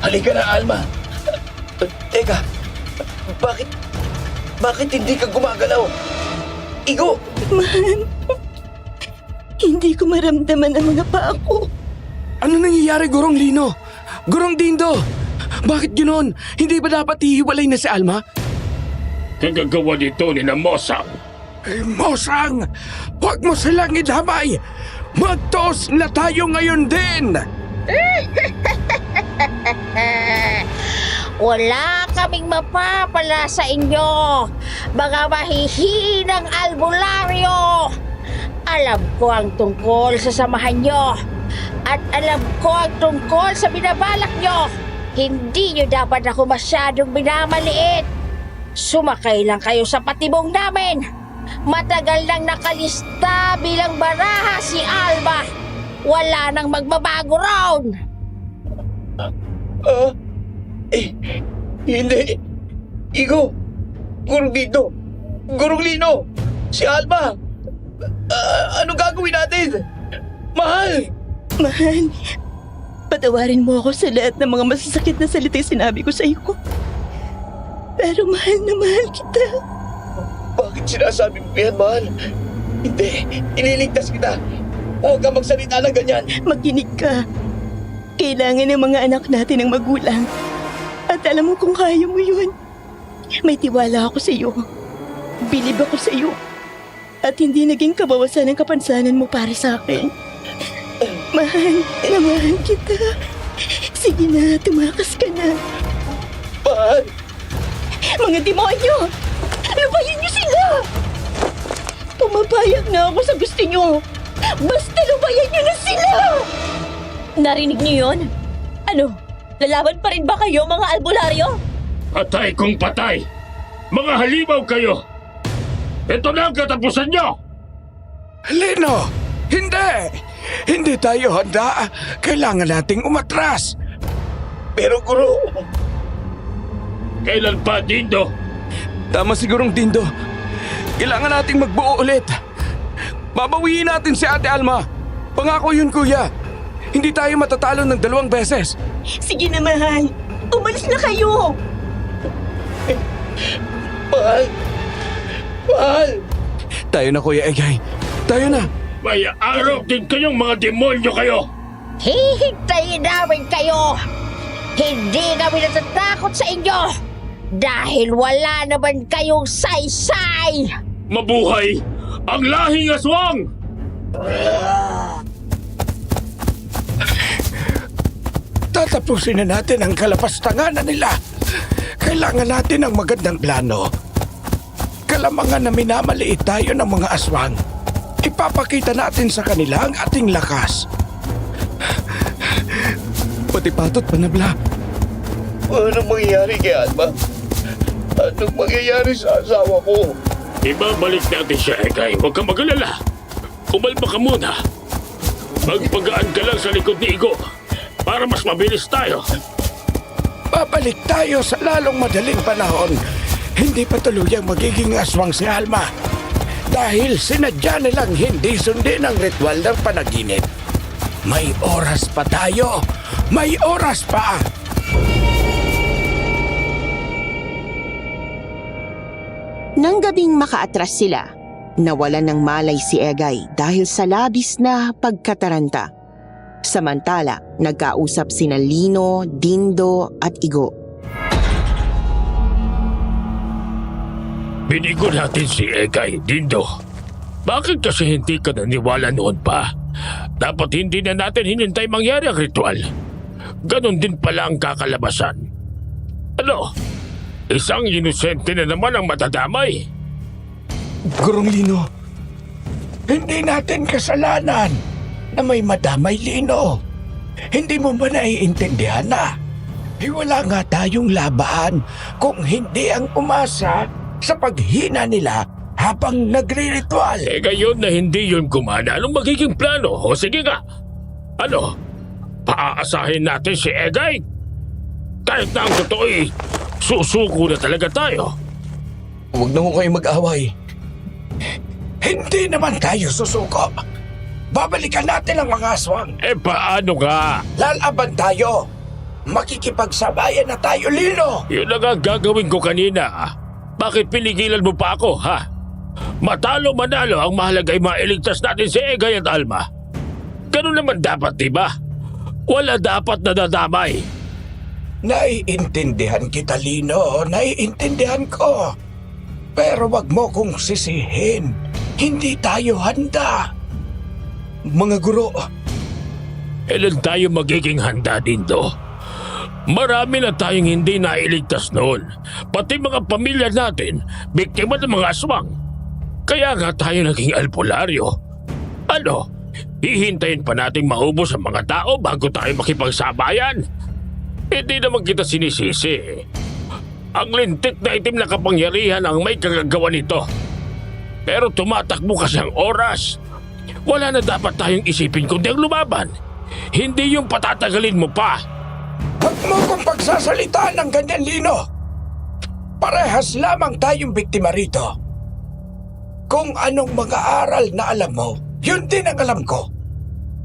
Halika na, Alma. Teka, bakit hindi ka gumagalaw? Igo! Mahal. Hindi ko maramdaman ang mga paa ko. Ano nangyayari, Gurong Lino? Gurong Dindo! Bakit ganoon? Hindi ba dapat hihiwalay na si Alma? Kagagawa nito ni na Mosang. Mosang! Huwag mo silang idamay! Magtos na tayo ngayon din! Wala kaming mapapala sa inyo, mga mahihinang albularyo. Alam ko ang tungkol sa samahan nyo at alam ko ang tungkol sa binabalak nyo. Hindi nyo dapat ako masyadong minamaliit. Sumakay lang kayo sa patibong namin. Matagal nang nakalista bilang baraha si Alba. Wala nang magbabago round. Hindi. Igo! Gurong Dito! Gurong Lino! Si Alma! Anong gagawin natin? Mahal! Mahal, patawarin mo ako sa lahat ng mga masasakit na salita sinabi ko sa iyo. Pero mahal na mahal kita. Bakit sinasabi mo yan, mahal? Hindi. Ililigtas kita. Huwag kang magsalita ng ganyan. Makinig ka. Kailangan ng mga anak natin ng magulang. At alam mo kung kaya mo yun. May tiwala ako sa iyo. Bilib ako sa iyo. At hindi naging kabawasan ng kapansanan mo para sa akin. Mahal na mahal kita. Sige na, tumakas ka na. Mahal! Mga demonyo! Lubayin niyo sila! Pumapayag na ako sa gusto niyo. Basta lubayan niyo na sila! Narinig niyo yun? Ano? Lalaban pa rin ba kayo, mga albularyo? Patay kung patay! Mga halimaw kayo! Ito na ang katapusan nyo! Lino! Hindi! Hindi tayo handa. Kailangan nating umatras. Pero Guro... Kailan pa, Dindo? Tama sigurong Dindo. Kailangan nating magbuo ulit. Babawiin natin si Ate Alma. Pangako yun, Kuya. Hindi tayo matatalo ng 2 beses. Sige na, mahal. Umalis na kayo! Mahal! Mahal! Tayo na, Kuya Egay. Tayo na. May araw din kayong mga demonyo kayo! Hihintayin namin kayo. Hindi kami natatakot sa inyo. Dahil wala naman kayong saysay. Mabuhay ang lahing aswang! Tatapusin na natin ang kalapastanganan nila. Kailangan natin ng magandang plano. Kalamangan na minamaliit tayo ng mga aswang. Ipapakita natin sa kanila ang ating lakas. Pati patot panabla. Anong mangyayari kay Alma? Anong mangyayari sa asawa ko? Ibabalik natin siya, Egay. Huwag kang mag-alala. Kumalma ka muna. Magpagaan ka lang sa likod ni Igo para mas mabilis tayo. Babalik tayo sa lalong madaling panahon. Hindi pa tuluyang magiging aswang si Alma. Dahil sinadya nilang hindi sundin ang ritual ng panaginip. May oras pa tayo. May oras pa. Nang gabing makaatras sila, nawalan ng malay si Egay dahil sa labis na pagkataranta. Samantala, nagkausap sina Lino, Dindo at Igo. Binigo natin si Egay, Dindo. Bakit kasi hindi ka naniwala noon pa? Dapat hindi na natin hinintay mangyari ang ritual. Ganon din pala ang kakalabasan. Ano? Isang inosente na naman ang matadamay. Gurong Lino, hindi natin kasalanan na may madamay, Lino. Hindi mo ba naiintindihan na? Wala nga tayong laban kung hindi ang umasa sa paghina nila habang nagre-ritual. Ngayon na hindi yun gumana, anong magiging plano? O sige nga. Ano? Paaasahin natin si Egay? Kahit na ang totoo'y susuko na talaga tayo. Huwag na ho kayo mag-away. Hindi naman tayo susuko. Babalikan natin ang mga aswang. Paano nga? Lalaban tayo. Makikipagsabayan na tayo, Lino. Yun lang ang gagawin ko kanina. Bakit pinigilan mo pa ako, ha? Matalo manalo, ang mahalaga ay mailigtas natin si Egay at Alma. Ganun naman dapat, diba? Wala dapat nadadamay. Naiintindihan kita, Lino. Naiintindihan ko. Pero wag mo kong sisihin. Hindi tayo handa. Mga guro, Kailan tayo magiging handa, Dindo? Marami na tayong hindi nailigtas noon. Pati mga pamilya natin, biktima ng mga aswang. Kaya nga tayo naging albularyo. Ano? Hihintayin pa nating maubos ang mga tao bago tayo makipagsabayan? Hindi naman kita sinisisi. Ang lintik na itim na kapangyarihan ang may kagagawa nito. Pero tumatakbo kasi ang oras. Wala na dapat tayong isipin kundi ang lumaban. Hindi yung patatagalin mo pa. Huwag mo kong pagsasalitaan ng ganyan, Lino. Parehas lamang tayong biktima rito. Kung anong mga aral na alam mo, yun din ang alam ko.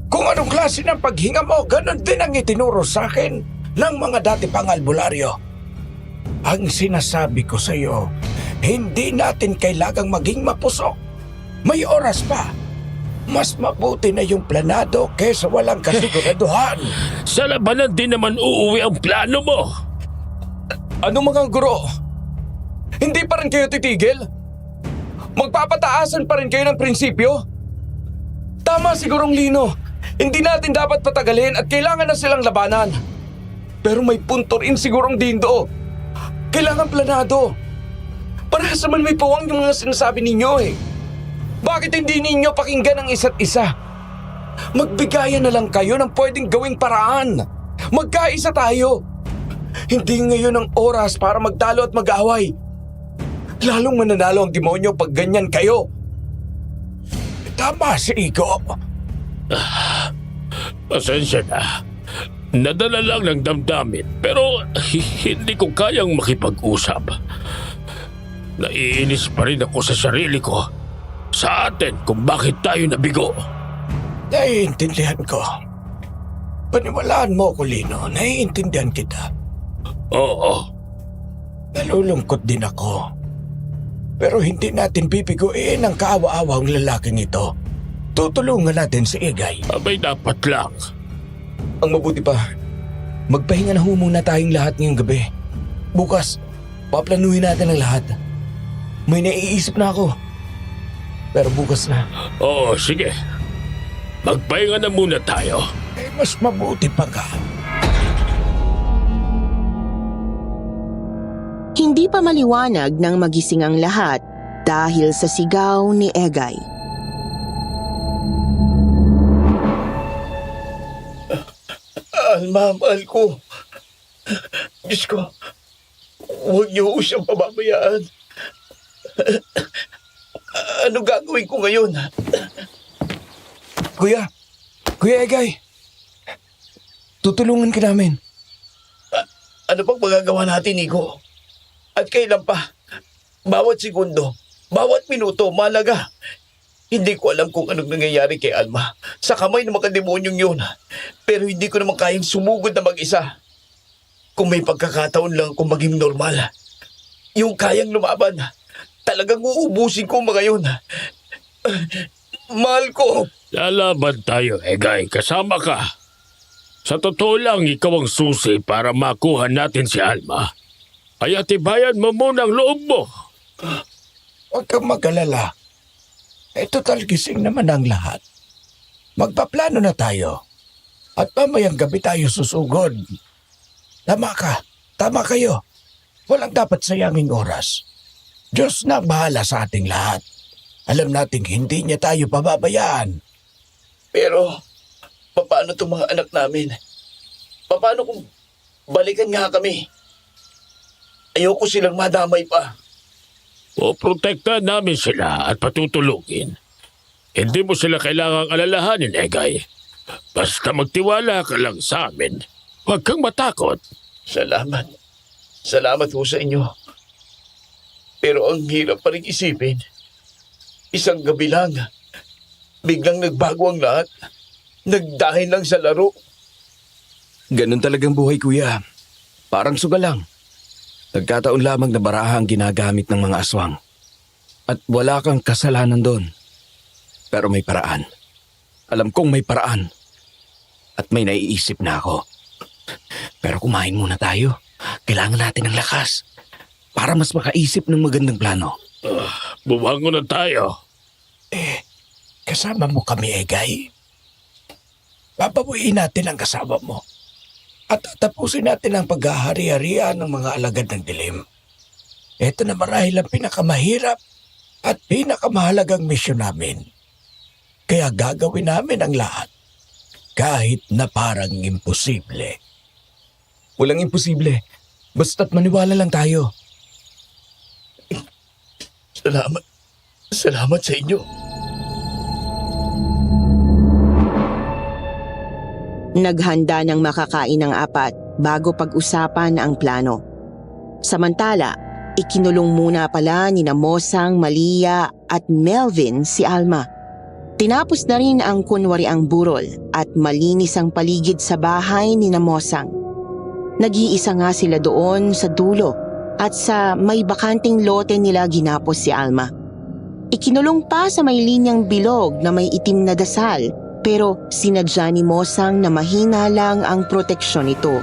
Kung anong klase ng paghinga mo, ganun din ang itinuro sa akin ng mga dati pang albularyo. Ang sinasabi ko sa iyo, hindi natin kailangang maging mapusok. May oras pa. Mas mabuti na yung planado kaysa walang kasiguraduhan. Sa labanan din naman uuwi ang plano mo. ano mga guro? Hindi pa rin kayo titigil? Magpapataasan pa rin kayo ng prinsipyo? Tama sigurong Lino. Hindi natin dapat patagalin at kailangan na silang labanan. Pero may punto rin sigurong Dindo. Kailangan planado. Parehas naman may puwang yung mga sinasabi ninyo eh. Bakit hindi ninyo pakinggan ang isa't isa? Magbigayan na lang kayo ng pwedeng gawing paraan. Magkaisa tayo. Hindi ngayon ang oras para magtalo at mag-away. Lalong mananalo ang demonyo pag ganyan kayo. Tama si Igo. Pasensya na. Nadala lang ng damdamin pero hindi ko kayang makipag-usap. Naiinis pa rin ako sa sarili ko. Sa atin kung bakit tayo nabigo. Naiintindihan ko. Paniwalaan mo ko, Lino. Naiintindihan kita. Oo. Nalulungkot din ako. Pero hindi natin bibiguin ang kaawa-awang lalaking ito. Tutulungan natin si Egay. Abay dapat lang. Ang mabuti pa, magpahinga na ho muna tayong lahat ngayong gabi. Bukas, paplanuhin natin ang lahat. May naiisip na ako. Pero bukas na. Oo, sige. Magpahinga na muna tayo. Mas mabuti pa ka. Hindi pa maliwanag nang magising ang lahat dahil sa sigaw ni Egay. Alma, mahal ko. Diyos ko, huwag niyo ko siyang pababayaan. Ano gagawin ko ngayon? Kuya Egay, tutulungan ka namin. Ano pang magagawa natin, Nico? At kailan pa? Bawat segundo, bawat minuto, malaga. Hindi ko alam kung anong nangyayari kay Alma sa kamay ng mga demonyong yun. Pero hindi ko naman kayang sumugod na mag-isa. Kung may pagkakataon lang kung maging normal, yung kayang lumaban, talagang uubusin ko mga yun. Mahal ko. Lalaban tayo, Egay. Kasama ka. Sa totoo lang, ikaw ang susi para makuha natin si Alma. Kaya tibayan mo muna ang loob mo. Huwag kang mag-alala. Total gising naman ang lahat. Magpaplano na tayo. At mamayang gabi tayo susugod. Tama ka. Tama kayo. Walang dapat sayanging oras. Diyos na bahala sa ating lahat. Alam nating hindi niya tayo pababayaan. Pero, paano itong mga anak namin? Paano kung balikan nga kami? Ayoko silang madamay pa. O protektahan namin sila at patutulugin. Hindi mo sila kailangang alalahanin, Egay. Basta magtiwala ka lang sa amin. Huwag kang matakot. Salamat. Salamat ho sa inyo. Pero ang hirap pa rin isipin. Isang gabi lang, biglang nagbago ang lahat. Nagdahil lang sa laro. Ganun talagang buhay, kuya. Parang suga lang. Nagkataon lamang na baraha ang ginagamit ng mga aswang. At wala kang kasalanan doon. Pero may paraan. Alam kong may paraan. At may naiisip na ako. Pero kumain muna tayo. Kailangan natin ng lakas. Para mas makaisip ng magandang plano. Bumangon na tayo. Kasama mo kami, Egay. Papabuin natin ang kasama mo. At tatapusin natin ang paghahari-harian ng mga alagad ng dilim. Ito na marahil ang pinakamahirap at pinakamahalagang misyon namin. Kaya gagawin namin ang lahat. Kahit na parang imposible. Walang imposible. Basta't maniwala lang tayo. Salamat. Salamat sa inyo. Naghanda ng makakain ng apat bago pag-usapan ang plano. Samantala, ikinulong muna pala ni Mosang, Malia at Melvin si Alma. Tinapos na rin ang kunwariang burol at malinis ang paligid sa bahay ni Mosang. Nag-iisa nga sila doon sa dulo at sa may bakanting lote nila ginapos si Alma. Ikinulong pa sa may linyang bilog na may itim na dasal pero sinadya ni Mosang na mahina lang ang proteksyon nito.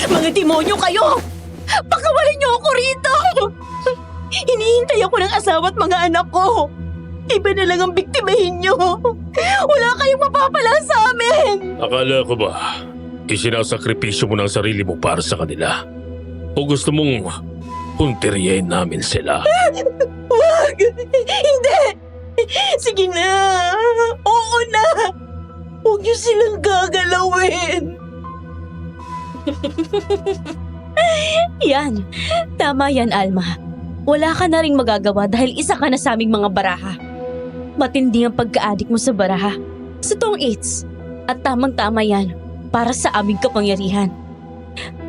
Mga demonyo kayo! Pakawalan niyo ako rito! Hinihintay ako ng asawa at mga anak ko. Iba na lang ang biktimahin niyo. Wala kayong mapapala sa amin. Akala ko ba, isinasakripisyo mo ng sarili mo para sa kanila? O gusto mong punteriyahin namin sila? Wag! Hindi! Sige na! Oo na! Huwag niyo silang gagalawin! Yan. Tama yan, Alma. Wala ka na ring magagawa dahil isa ka na sa aming mga baraha. Matindi ang pagka-adik mo sa baraha. Sa tong its. At tamang-tama yan para sa aming kapangyarihan.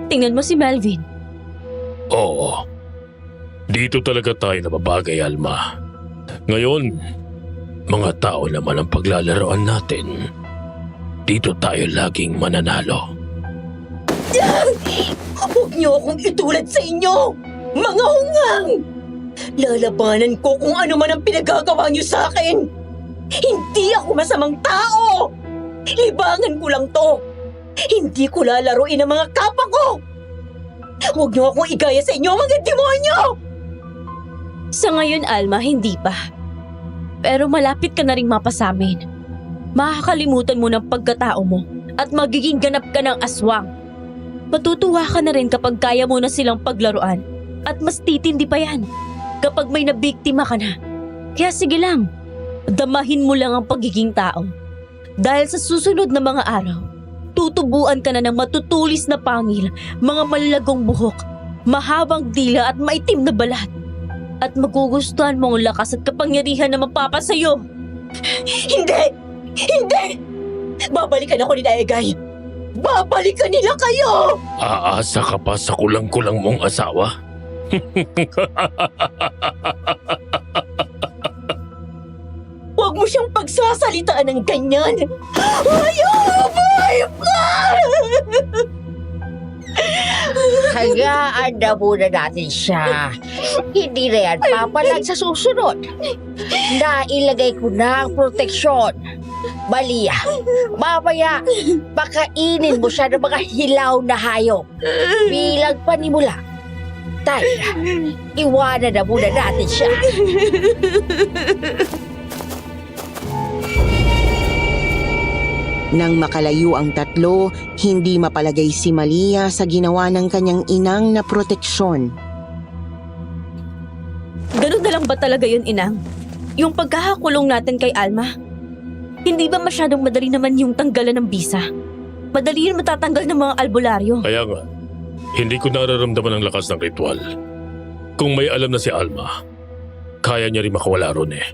Tingnan mo si Melvin. Oo. Dito talaga tayo nababagay, Alma. Ngayon, mga tao naman ang paglalaroan natin. Dito tayo laging mananalo. Huwag niyo akong itulad sa inyo! Mga hungang! Lalabanan ko kung ano man ang pinagagawa niyo sa akin! Hindi ako masamang tao! Libangan ko lang to! Hindi ko lalaruin ang mga kapwa ko! Huwag niyo akong igaya sa inyo, mga demonyo! Sa ngayon, Alma, hindi pa. Pero malapit ka na ring mapasamin. Makakalimutan mo ng pagkatao mo at magiging ganap ka ng aswang. Matutuwa ka na rin kapag kaya mo na silang paglaruan. At mas titindi pa yan kapag may nabiktima ka na. Kaya sige lang, damahin mo lang ang pagiging tao. Dahil sa susunod na mga araw, tutubuan ka na ng matutulis na pangil, mga malalagong buhok, mahabang dila at maitim na balat. At magugustuhan mo ang lakas at kapangyarihan na mapapasayo. Hindi! Hindi! Babalikan ako ni Egay! Babalikan nila kayo! Aasa ka pa sa kulang-kulang mong asawa? Huwag mo siyang pagsasalitaan ng ganyan! Ayoko! Hayaan na muna natin siya. Hindi na yan papalag sa susunod. Nailagay ko na ang proteksyon. Malia, mamaya, pakainin mo siya ng mga hilaw na hayop. Bilang panimula. Tayo, iwanan na muna natin siya. Nang makalayo ang tatlo, hindi mapalagay si Malia sa ginawa ng kanyang inang na proteksyon. Ganun na lang ba talaga yun, Inang? Yung pagkakakulong natin kay Alma? Hindi ba masyadong madali naman yung tanggalan ng bisa? Madali yun matatanggal ng mga albularyo. Kaya nga, hindi ko nararamdaman ang lakas ng ritual. Kung may alam na si Alma, kaya niya rin makawala ron eh.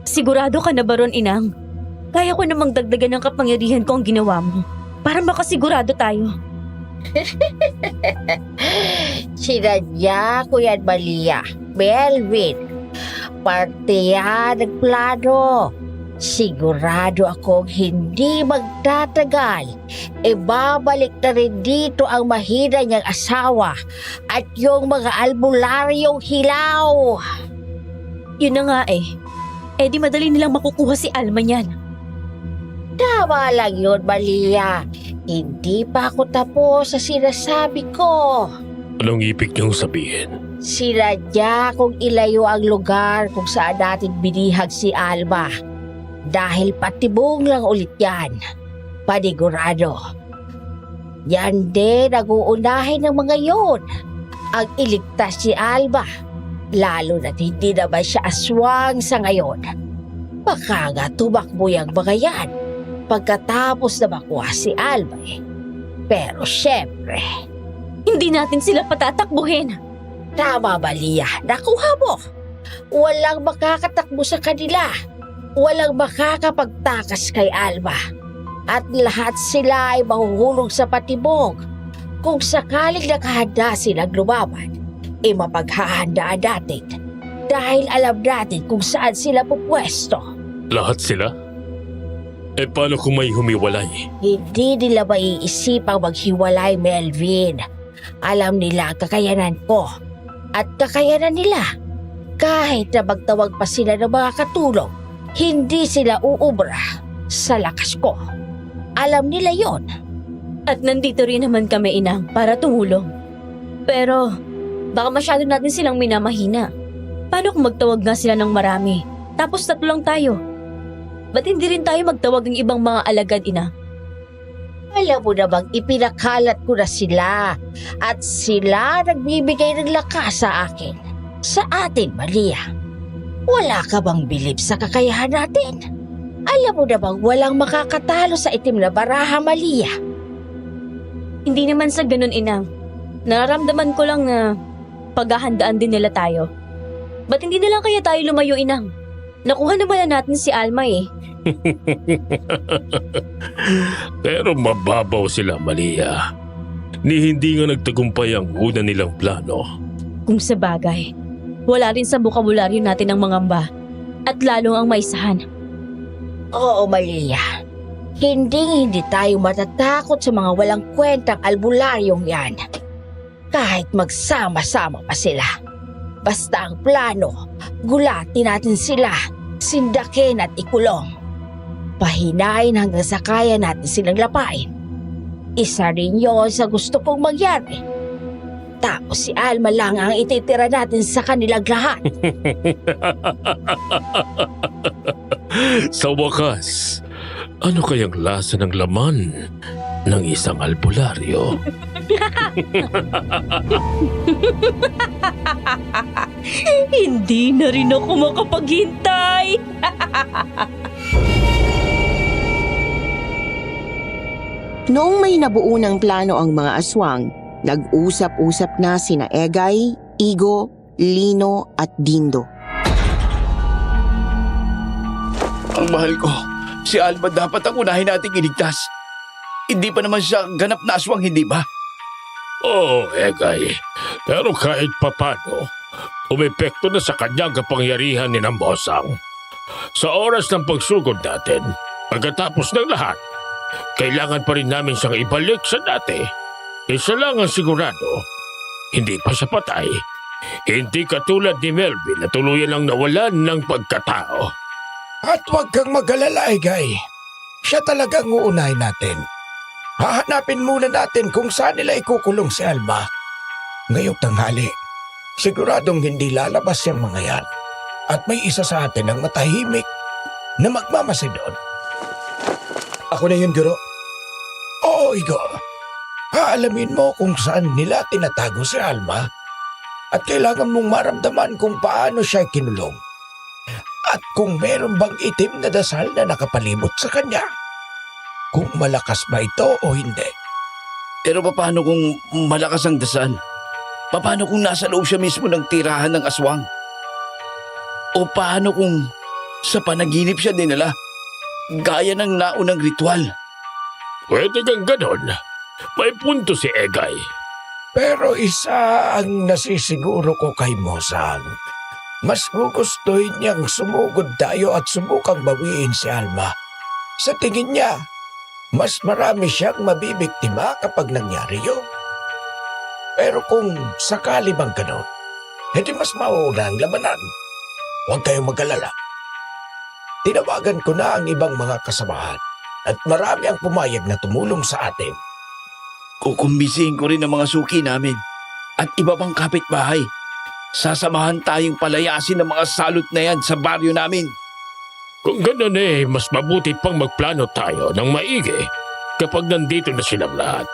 Sigurado ka na ba ron, Inang? Kaya ko namang dagdagan ng kapangyarihan ko ang ginawa mo. Para makasigurado tayo. Sinadya ko yan, Malia. Melvin, parte yan ng plano. Sigurado akong hindi magtatagal. Babalik na rin dito ang mahina niyang asawa at yung mga albularyong hilaw. Yun na nga eh. Di madali nilang makukuha si Alma niyan. Tama lang yun, Malia. Hindi pa ako tapos sa sinasabi ko. Anong ibig niyong sabihin? Sinadya kong ilayo ang lugar kung saan natin binihag si Alma. Dahil patibong lang ulit yan. Panigurado. Yan din ang uunahin ng mga yun. Ang iligtas si Alma. Lalo na't hindi naman siya aswang sa ngayon. Baka nga tumakbo yung mga yan pagkatapos na makuha si Alma eh. Pero syempre, Hindi natin sila patatakbuhin. tama ba, Lia? Nakuha mo. Walang makakatakbo sa kanila. Walang makakapagtakas kay Alma. At lahat sila ay mahuhulog sa patibong. Kung sakaling nakahanda silang lumaban, mapaghahandaan natin. Dahil alam natin kung saan sila pupwesto. Lahat sila? Paano kung may humiwalay? Hindi nila maiisipang maghiwalay, Melvin. Alam nila ang kakayanan ko at kakayanan nila. Kahit na magtawag pa sila ng mga katulong, hindi sila uubra sa lakas ko. Alam nila yon. At nandito rin naman kami, Inang, para tumulong. Pero baka masyado natin silang minamahina. Paano kung magtawag nga sila ng marami? Tapos 3 lang tayo. Ba't hindi rin tayo magtawag ng ibang mga alagad, Ina? Alam mo na bang ipinakalat ko na sila at sila nagbibigay ng lakas sa akin. Sa atin, Malia. Wala ka bang bilib sa kakayahan natin? Alam mo na bang walang makakatalo sa itim na baraha, Malia? Hindi naman sa ganun, Inang. Nararamdaman ko lang na paghahandaan din nila tayo. Ba't hindi na lang kaya tayo lumayo, Inang? Nakuha naman na natin si Alma eh. Pero mababaw sila, Malia. Ni hindi nga nagtagumpay ang una nilang plano. Kung sa bagay, wala rin sa bukabularyo natin ang mangamba at lalo ang maisahan. Oo, Malia. Hindi tayo matatakot sa mga walang kwentang albularyong yan. Kahit magsama-sama pa sila. Basta ang plano, gulatin natin sila, sindakin at ikulong. Pahinain hanggang sa kaya natin silang lapain. Isa rin yon sa gusto kong mangyari. Tapos si Alma lang ang ititira natin sa kanilang lahat. Sa wakas, ano kayang lasa ng laman ng isang albularyo? Hindi na rin ako makapaghintay. Noong may nabuo ng plano ang mga aswang, nag-usap-usap na sina Egay, Igo, Lino at Dindo. Ang mahal ko, si Alma dapat ang unahin nating iligtas. Hindi pa naman siya ganap na aswang, hindi ba? Oo, Egay. Pero kahit papano, umepekto na sa kanyang kapangyarihan ni Nambosang. Sa oras ng pagsugod natin, pagkatapos ng lahat, kailangan pa rin namin siyang ibalik sa dati. Isa lang ang sigurado, hindi pa siya patay. Hindi katulad ni Melvin na tuluyan lang nawalan ng pagkatao. At huwag kang mag-alala, Egay. Siya talagang uunahin natin. Hahanapin muna natin kung saan nila ikukulong si Alma. Ngayong tanghali, siguradong hindi lalabas yung mga yan. At may isa sa atin ang matahimik na magmamasidon. Ako na yun, Guro. Oo, Igo. Haalamin mo kung saan nila tinatago si Alma at kailangan mong maramdaman kung paano siya kinulong. At kung meron bang itim na dasal na nakapalibot sa kanya. Kung malakas ba ito o hindi. Pero paano kung malakas ang dasal? Paano kung nasa loob siya mismo ng tirahan ng aswang? O paano kung sa panaginip siya dinala? Gaya ng naunang ritual. Pwede kang ganon. May punto si Egay. Pero isa ang nasisiguro ko kay Mosang. Mas gugustuhin niyang sumugod tayo at subukang bawiin si Alma. Sa tingin niya, mas marami siyang mabibiktima kapag nangyari yun. Pero kung sakali bang ganon, hindi mas mauna ang labanan. Huwag kayong mag-alala. Tinawagan ko na ang ibang mga kasamahan at marami ang pumayag na tumulong sa atin. Kukumbisihin ko rin ang mga suki namin at iba pang kapitbahay. Sasamahan tayong palayasin ng mga salot na yan sa baryo namin. Kung ganon mas mabuti pang magplano tayo ng maigi kapag nandito na silang lahat.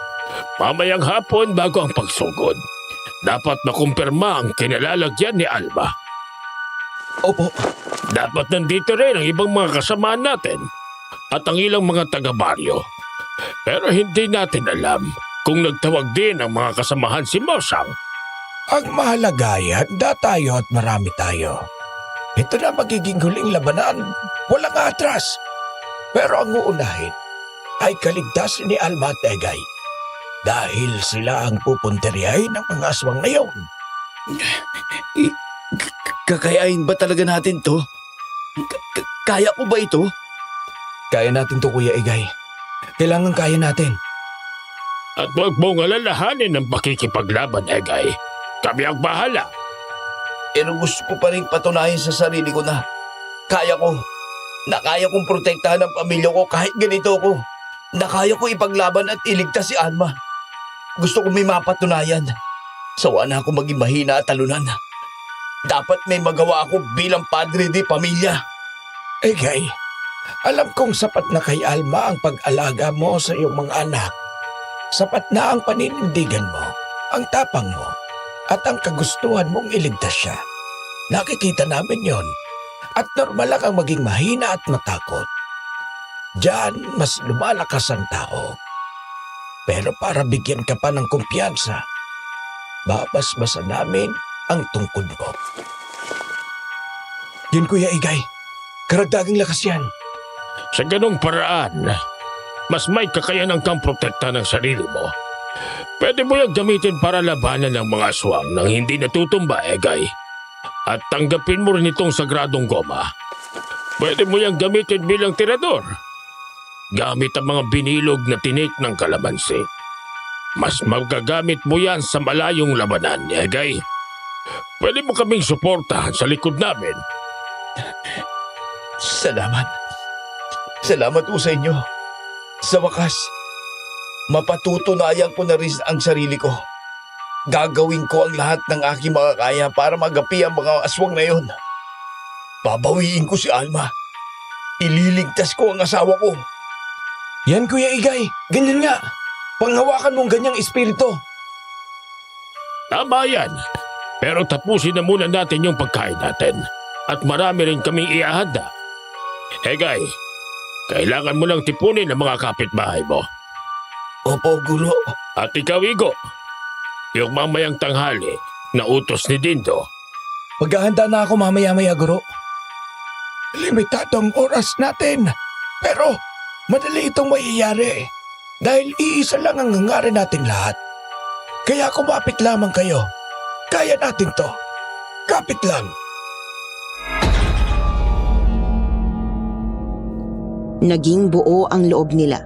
Mamayang hapon bago ang pagsugod, dapat makumpirma ang kinalalagyan ni Alma. Opo. Dapat nandito rin ang ibang mga kasamaan natin at ang ilang mga taga-baryo. Pero hindi natin alam kung nagtawag din ang mga kasamahan si Mosang. Ang mahalaga ay handa tayo at marami tayo. Ito na magiging huling labanan, walang atras. Pero ang uunahin ay kaligtasin ni Alma at Egay. Dahil sila ang pupunteriyahin ng mga aswang na yun. Kakayain ba talaga natin to? Kaya ko ba ito? Kaya natin to, Kuya Egay. Kailangan kaya natin. At huwag mong alalahanin ang pakikipaglaban, Egay. Kami ang bahala. Pero gusto ko pa rin patunayan sa sarili ko na kaya ko. Na kaya kong protektahan ang pamilya ko kahit ganito ko. Na kaya ko ipaglaban at iligtas si Alma. Gusto ko may mapatunayan. Sawa na ako maging mahina at talunan. Dapat may magawa ako bilang padre di pamilya. Egay, alam kong sapat na kay Alma ang pag-alaga mo sa iyong mga anak. Sapat na ang paninindigan mo, ang tapang mo, at ang kagustuhan mong iligtas siya. Nakikita namin yon. At normal lang ang maging mahina at matakot. Diyan, mas lumalakas ang tao. Pero para bigyan ka pa ng kumpiyansa, babasbasan namin ang tungkod mo. Yun, Kuya Egay. Karagdagang lakas yan. Sa ganong paraan, mas may kakayanan kang protekta ng sarili mo. Pwede mo yung gamitin para labanan ng mga aswang nang hindi natutumba, Egay. At tanggapin mo rin itong sagradong goma. Pwede mo yung gamitin bilang tirador. Gamit ang mga binilog na tinik ng kalamansi. Mas magagamit mo yan sa malayong labanan, Egay. Pwede mo kaming suportahan sa likod namin. Salamat. Salamat po sa inyo. Sa wakas, mapatutunayan ko na rin ang sarili ko. Gagawin ko ang lahat ng aking makakaya para magapi ang mga aswang na yon. Babawiin ko si Alma. Ililigtas ko ang asawa ko. Yan Kuya Igay, ganyan nga. Panghawakan mong ganyang espiritu. Tama yan. Pero tapusin na muna natin yung pagkain natin. At marami rin kaming iahanda. Egay, kailangan mo lang tipunin ang mga kapitbahay mo. Opo, Guro. At ikaw, Igo, yung mamayang tanghali na utos ni Dindo. Maghahanda na ako mamaya-maya, Guro. Limitado ang oras natin. Pero madali itong maiyari. Dahil iisa lang ang hangarin natin lahat. Kaya kumapit lamang kayo. Kaya natin to. Kapit lang. Naging buo ang loob nila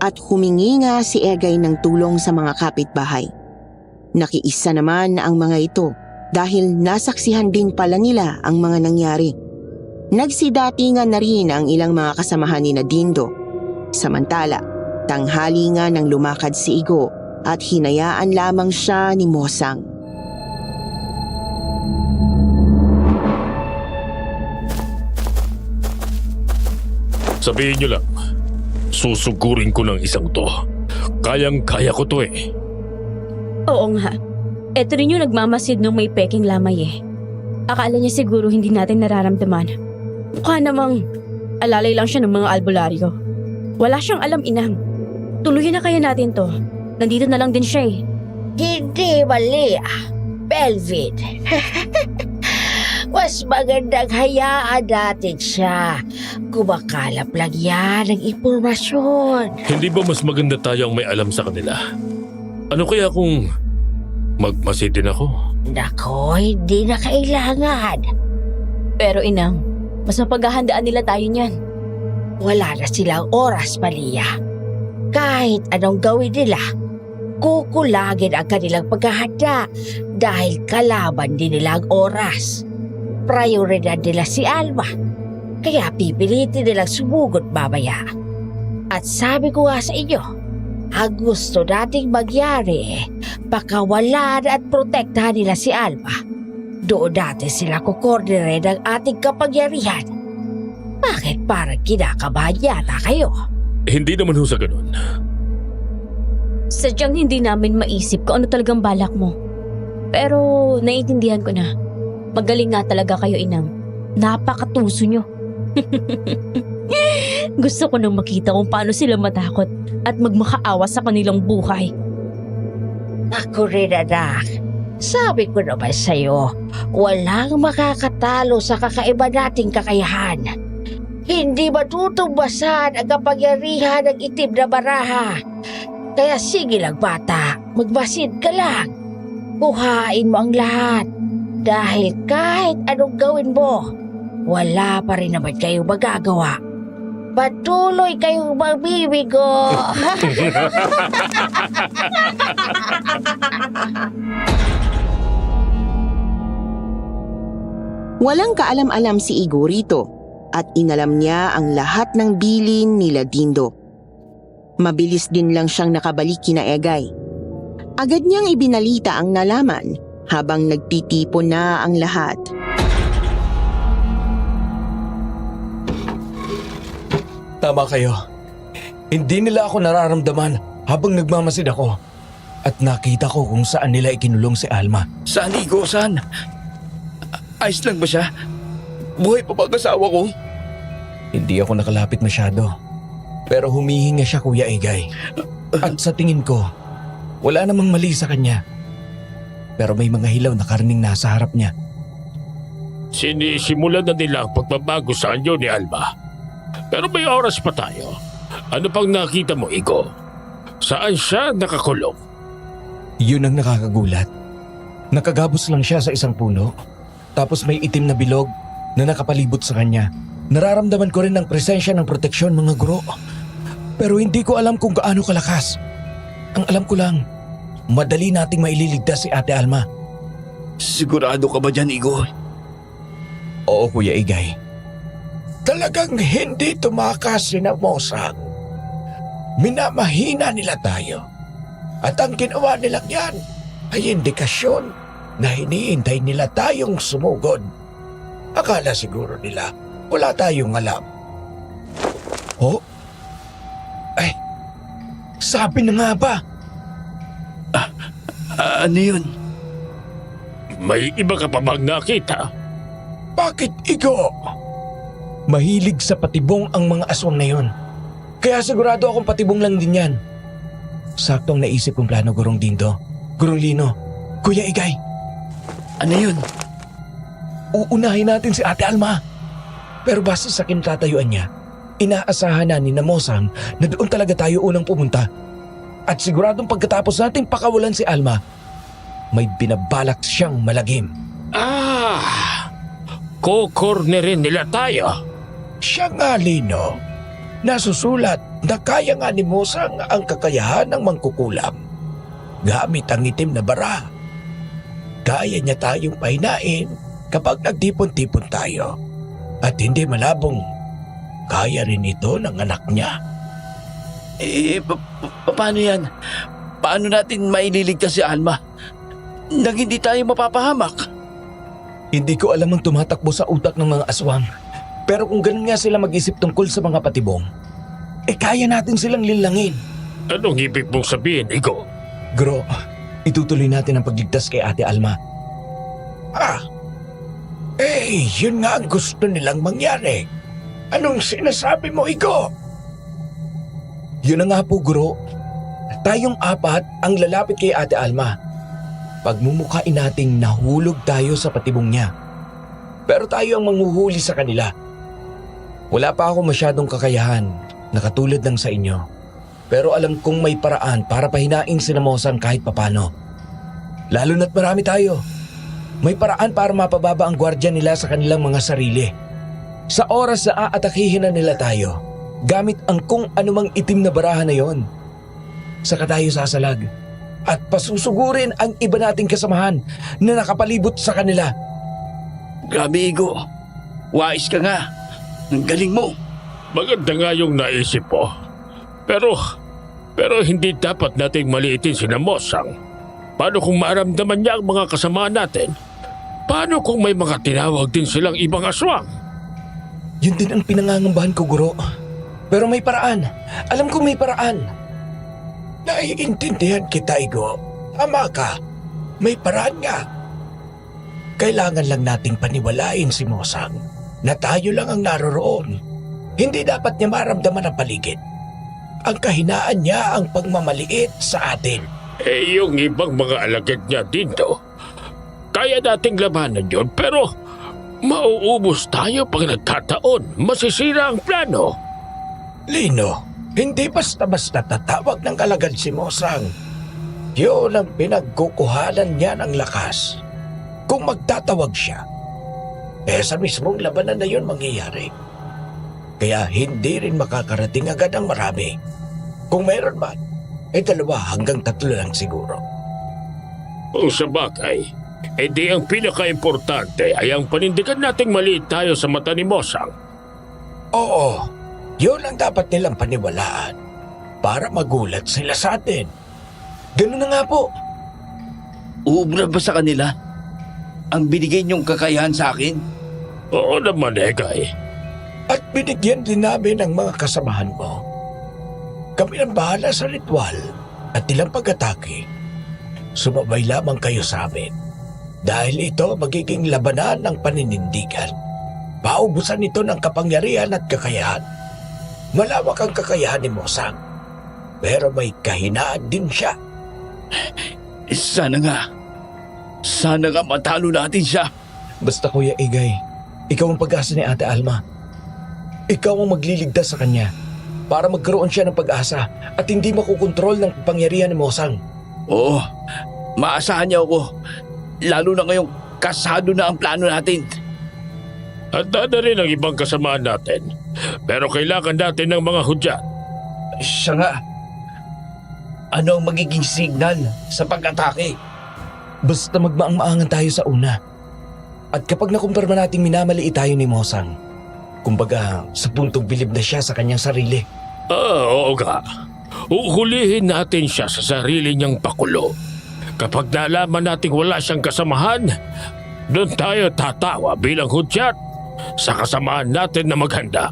at humingi nga si Egay ng tulong sa mga kapitbahay. Nakiisa naman ang mga ito dahil nasaksihan din pala nila ang mga nangyari. Nagsidatingan na rin ang ilang mga kasamahan ni Dindo. Samantala, tanghali nga nang lumakad si Igo at hinayaan lamang siya ni Mosang. Sabihin niyo lang, susugurin ko ng isang to. Kayang-kaya ko to eh. Oo nga. Eto rin yung nagmamasid nung may peking lamay eh. Akala niya siguro hindi natin nararamdaman. Mukha namang alalay lang siya ng mga albularyo. Wala siyang alam, Inang. Tuluyan na kaya natin to. Nandito na lang din siya eh. Hindi mali, Belvid. Mas magandang hayaan natin siya. Kumakalap lang yan ng impormasyon. Hindi ba mas maganda tayong may alam sa kanila? Ano kaya kung magmasid din ako? Nako, hindi na kailangan. Pero Inang, mas mapaghahandaan nila tayo niyan. Wala na silang oras, Malia. Kahit anong gawin nila, kukulagin ang kanilang paghahanda dahil kalaban din nila ang oras. Prioridad nila si Alma, kaya pipilitin nilang sumugod mamaya. At sabi ko nga sa inyo, ang gusto nating magyari, pakawalan at protektahan nila si Alma. Doon natin sila kukornere ng ating kapangyarihan. Bakit parang kinakabahan yata kayo? Hindi naman ho sa ganun. Sadyang hindi namin maisip kung ano talagang balak mo. Pero naiintindihan ko na. Magaling nga talaga kayo, Inang. Napakatuso nyo. Gusto ko nang makita kung paano sila matakot at magmakaawa sa kanilang buhay. Ako rin, anak. Sabi ko naman sa'yo, walang makakatalo sa kakaiba nating kakayahan. Hindi matutumbasan ang kapangyarihan ng itim na baraha. Kaya sige lang, bata, magmasid ka lang. Kuhain mo ang lahat. Dahil kahit anong gawin mo, wala pa rin naman kayong magagawa. Patuloy kayong magbibigo. Walang kaalam-alam si Igo rito at inalam niya ang lahat ng bilin nila Dindo. Mabilis din lang siyang nakabalik kina Egay. Agad niyang ibinalita ang nalaman habang nagtitipon na ang lahat. Tama kayo. Hindi nila ako nararamdaman habang nagmamasid ako. At nakita ko kung saan nila ikinulong si Alma. Saan, Igo? Saan? Ayos lang ba siya? Buhay pa ba ang asawa ko? Hindi ako nakalapit masyado. Pero humihinga siya, Kuya Igay. At sa tingin ko, wala namang mali sa kanya. Pero may mga hilaw na karning nasa harap niya. Sinisimulan na nila ang pagbabago sa anyo ni Alma. Pero may oras pa tayo. Ano pang nakita mo, Igo? Saan siya nakakulong? Yun ang nakakagulat. Nakagabos lang siya sa isang puno. Tapos may itim na bilog na nakapalibot sa kanya. Nararamdaman ko rin ang presensya ng proteksyon, mga guro. Pero hindi ko alam kung gaano kalakas. Ang alam ko lang, madali nating maililigtas si Ate Alma. Sigurado ka ba dyan, Igo? Oo, Kuya Igay. Talagang hindi tumakas si Mosang. Minamahina nila tayo. At ang ginawa nilang yan, ay indikasyon na hinihintay nila tayong sumugod. Akala siguro nila wala tayong alam. Oh? Ay, sabi na nga ba? Ano yun? May iba ka pa bang nakita? Bakit Igo? Mahilig sa patibong ang mga aswang na yon. Kaya sigurado akong patibong lang din yan. Saktong naisip kong plano, Gurong Dindo. Gurong Lino, Kuya Igay, Ano yun? uunahin natin si Ate Alma. Pero base sa kinatatayuan niya, inaasahan na ni Namosang na doon talaga tayo unang pumunta. At siguradong pagkatapos nating pakawalan si Alma, may binabalak siyang malagim. Kukornerin nila tayo. Siya nga, Lino. Nasusulat na kaya nga ni Mosang ang kakayahan ng mangkukulam. Gamit ang itim na bara. Kaya niya tayong pahinain kapag nagtipon-tipon tayo. At hindi malabong kaya rin ito ng anak niya. Paano yan? Paano natin maililigtas si Alma? Nang hindi tayo mapapahamak? Hindi ko alam ang tumatakbo sa utak ng mga aswang. Pero kung ganun nga sila mag-isip tungkol sa mga patibong, kaya natin silang linlangin. Anong ibig mong sabihin, Igo? Gro, itutuloy natin ang pagligtas kay Ate Alma. Yun nga ang gusto nilang mangyari. Anong sinasabi mo, Igo? Yun na nga po, Guro. Tayong apat ang lalapit kay Ate Alma. Pagmumukhain nating nahulog tayo sa patibong niya. Pero tayo ang manghuhuli sa kanila. Wala pa ako masyadong kakayahan na katulad ng sa inyo. Pero alam kong may paraan para pahinain si Namosang kahit papano. Lalo na't marami tayo. May paraan para mapababa ang gwardya nila sa kanilang mga sarili. Sa oras na aatakihin na nila tayo, gamit ang kung anumang itim na barahan na yon, saka tayo sasalag at pasusugurin ang iba nating kasamahan na nakapalibot sa kanila. Grabe, Igo. Wais ka nga. Ang galing mo. Maganda nga yung naisip mo. Pero hindi dapat nating maliitin si Namosang. Paano kung maramdaman niya ang mga kasama natin? Paano kung may mga tinawag din silang ibang aswang? Yun din ang pinangangambahan ko, Guro. Pero may paraan. Alam ko may paraan. Naiintindihan kita, Igo. Tama ka. May paraan nga. Kailangan lang nating paniwalain si Mosang na tayo lang ang naroroon. Hindi dapat niya maramdaman ang paligid. Ang kahinaan niya ang pagmamaliit sa atin. Yung ibang mga alagad niya dito, kaya nating labanan yun, pero mauubos tayo pag nagkataon. Masisira ang plano. Lino, hindi basta-basta tatawag ng alagad si Mosang. Yun ang pinagkukuhanan niya ng lakas. Kung magtatawag siya, sa mismong labanan na yun mangyayari. Kaya hindi rin makakarating agad ang marami. Kung mayroon man, 2 hanggang 3 lang siguro. Kung sa bagay, di ang pinaka-importante ay ang panindigan nating maliit tayo sa mata ni Mosang. Oo, yun ang dapat nilang paniwalaan para magulat sila sa atin. Ganun na nga po. Uubra ba sa kanila ang binigay niyong kakayahan sa akin? Oo naman, Egay. At binigyan din namin ang mga kasamahan mo. Kami ang bahala sa ritual at ilang pag-atake. Sumabay lamang kayo sa amin. Dahil ito magiging labanan ng paninindigan. Paubusan ito ng kapangyarihan at kakayahan. Malawak ang kakayahan ni Mosang. Pero may kahinaan din siya. Sana nga matalo natin siya. Basta Kuya Igay, ikaw ang pag-asa ni Ate Alma. Ikaw ang magliligtas sa kanya para magkaroon siya ng pag-asa at hindi makukontrol ng pangyarihan ni Mosang. Oo, maasahan niya ako. Lalo na ngayong kasado na ang plano natin. Handa na rin ang ibang kasamaan natin. Pero kailangan natin ng mga hudyat. Siya nga. Ano ang magiging signal sa pag-atake? Basta magmaang-maangan tayo sa una. At kapag nakumpirma nating minamaliit tayo ni Mosang, kumbaga sa puntong bilib na siya sa kanyang sarili. Oo nga. Uhulihin natin siya sa sarili niyang pakulo. Kapag nalaman nating wala siyang kasamahan, doon tayo tatawa bilang hudyat sa kasamaan natin na maghanda.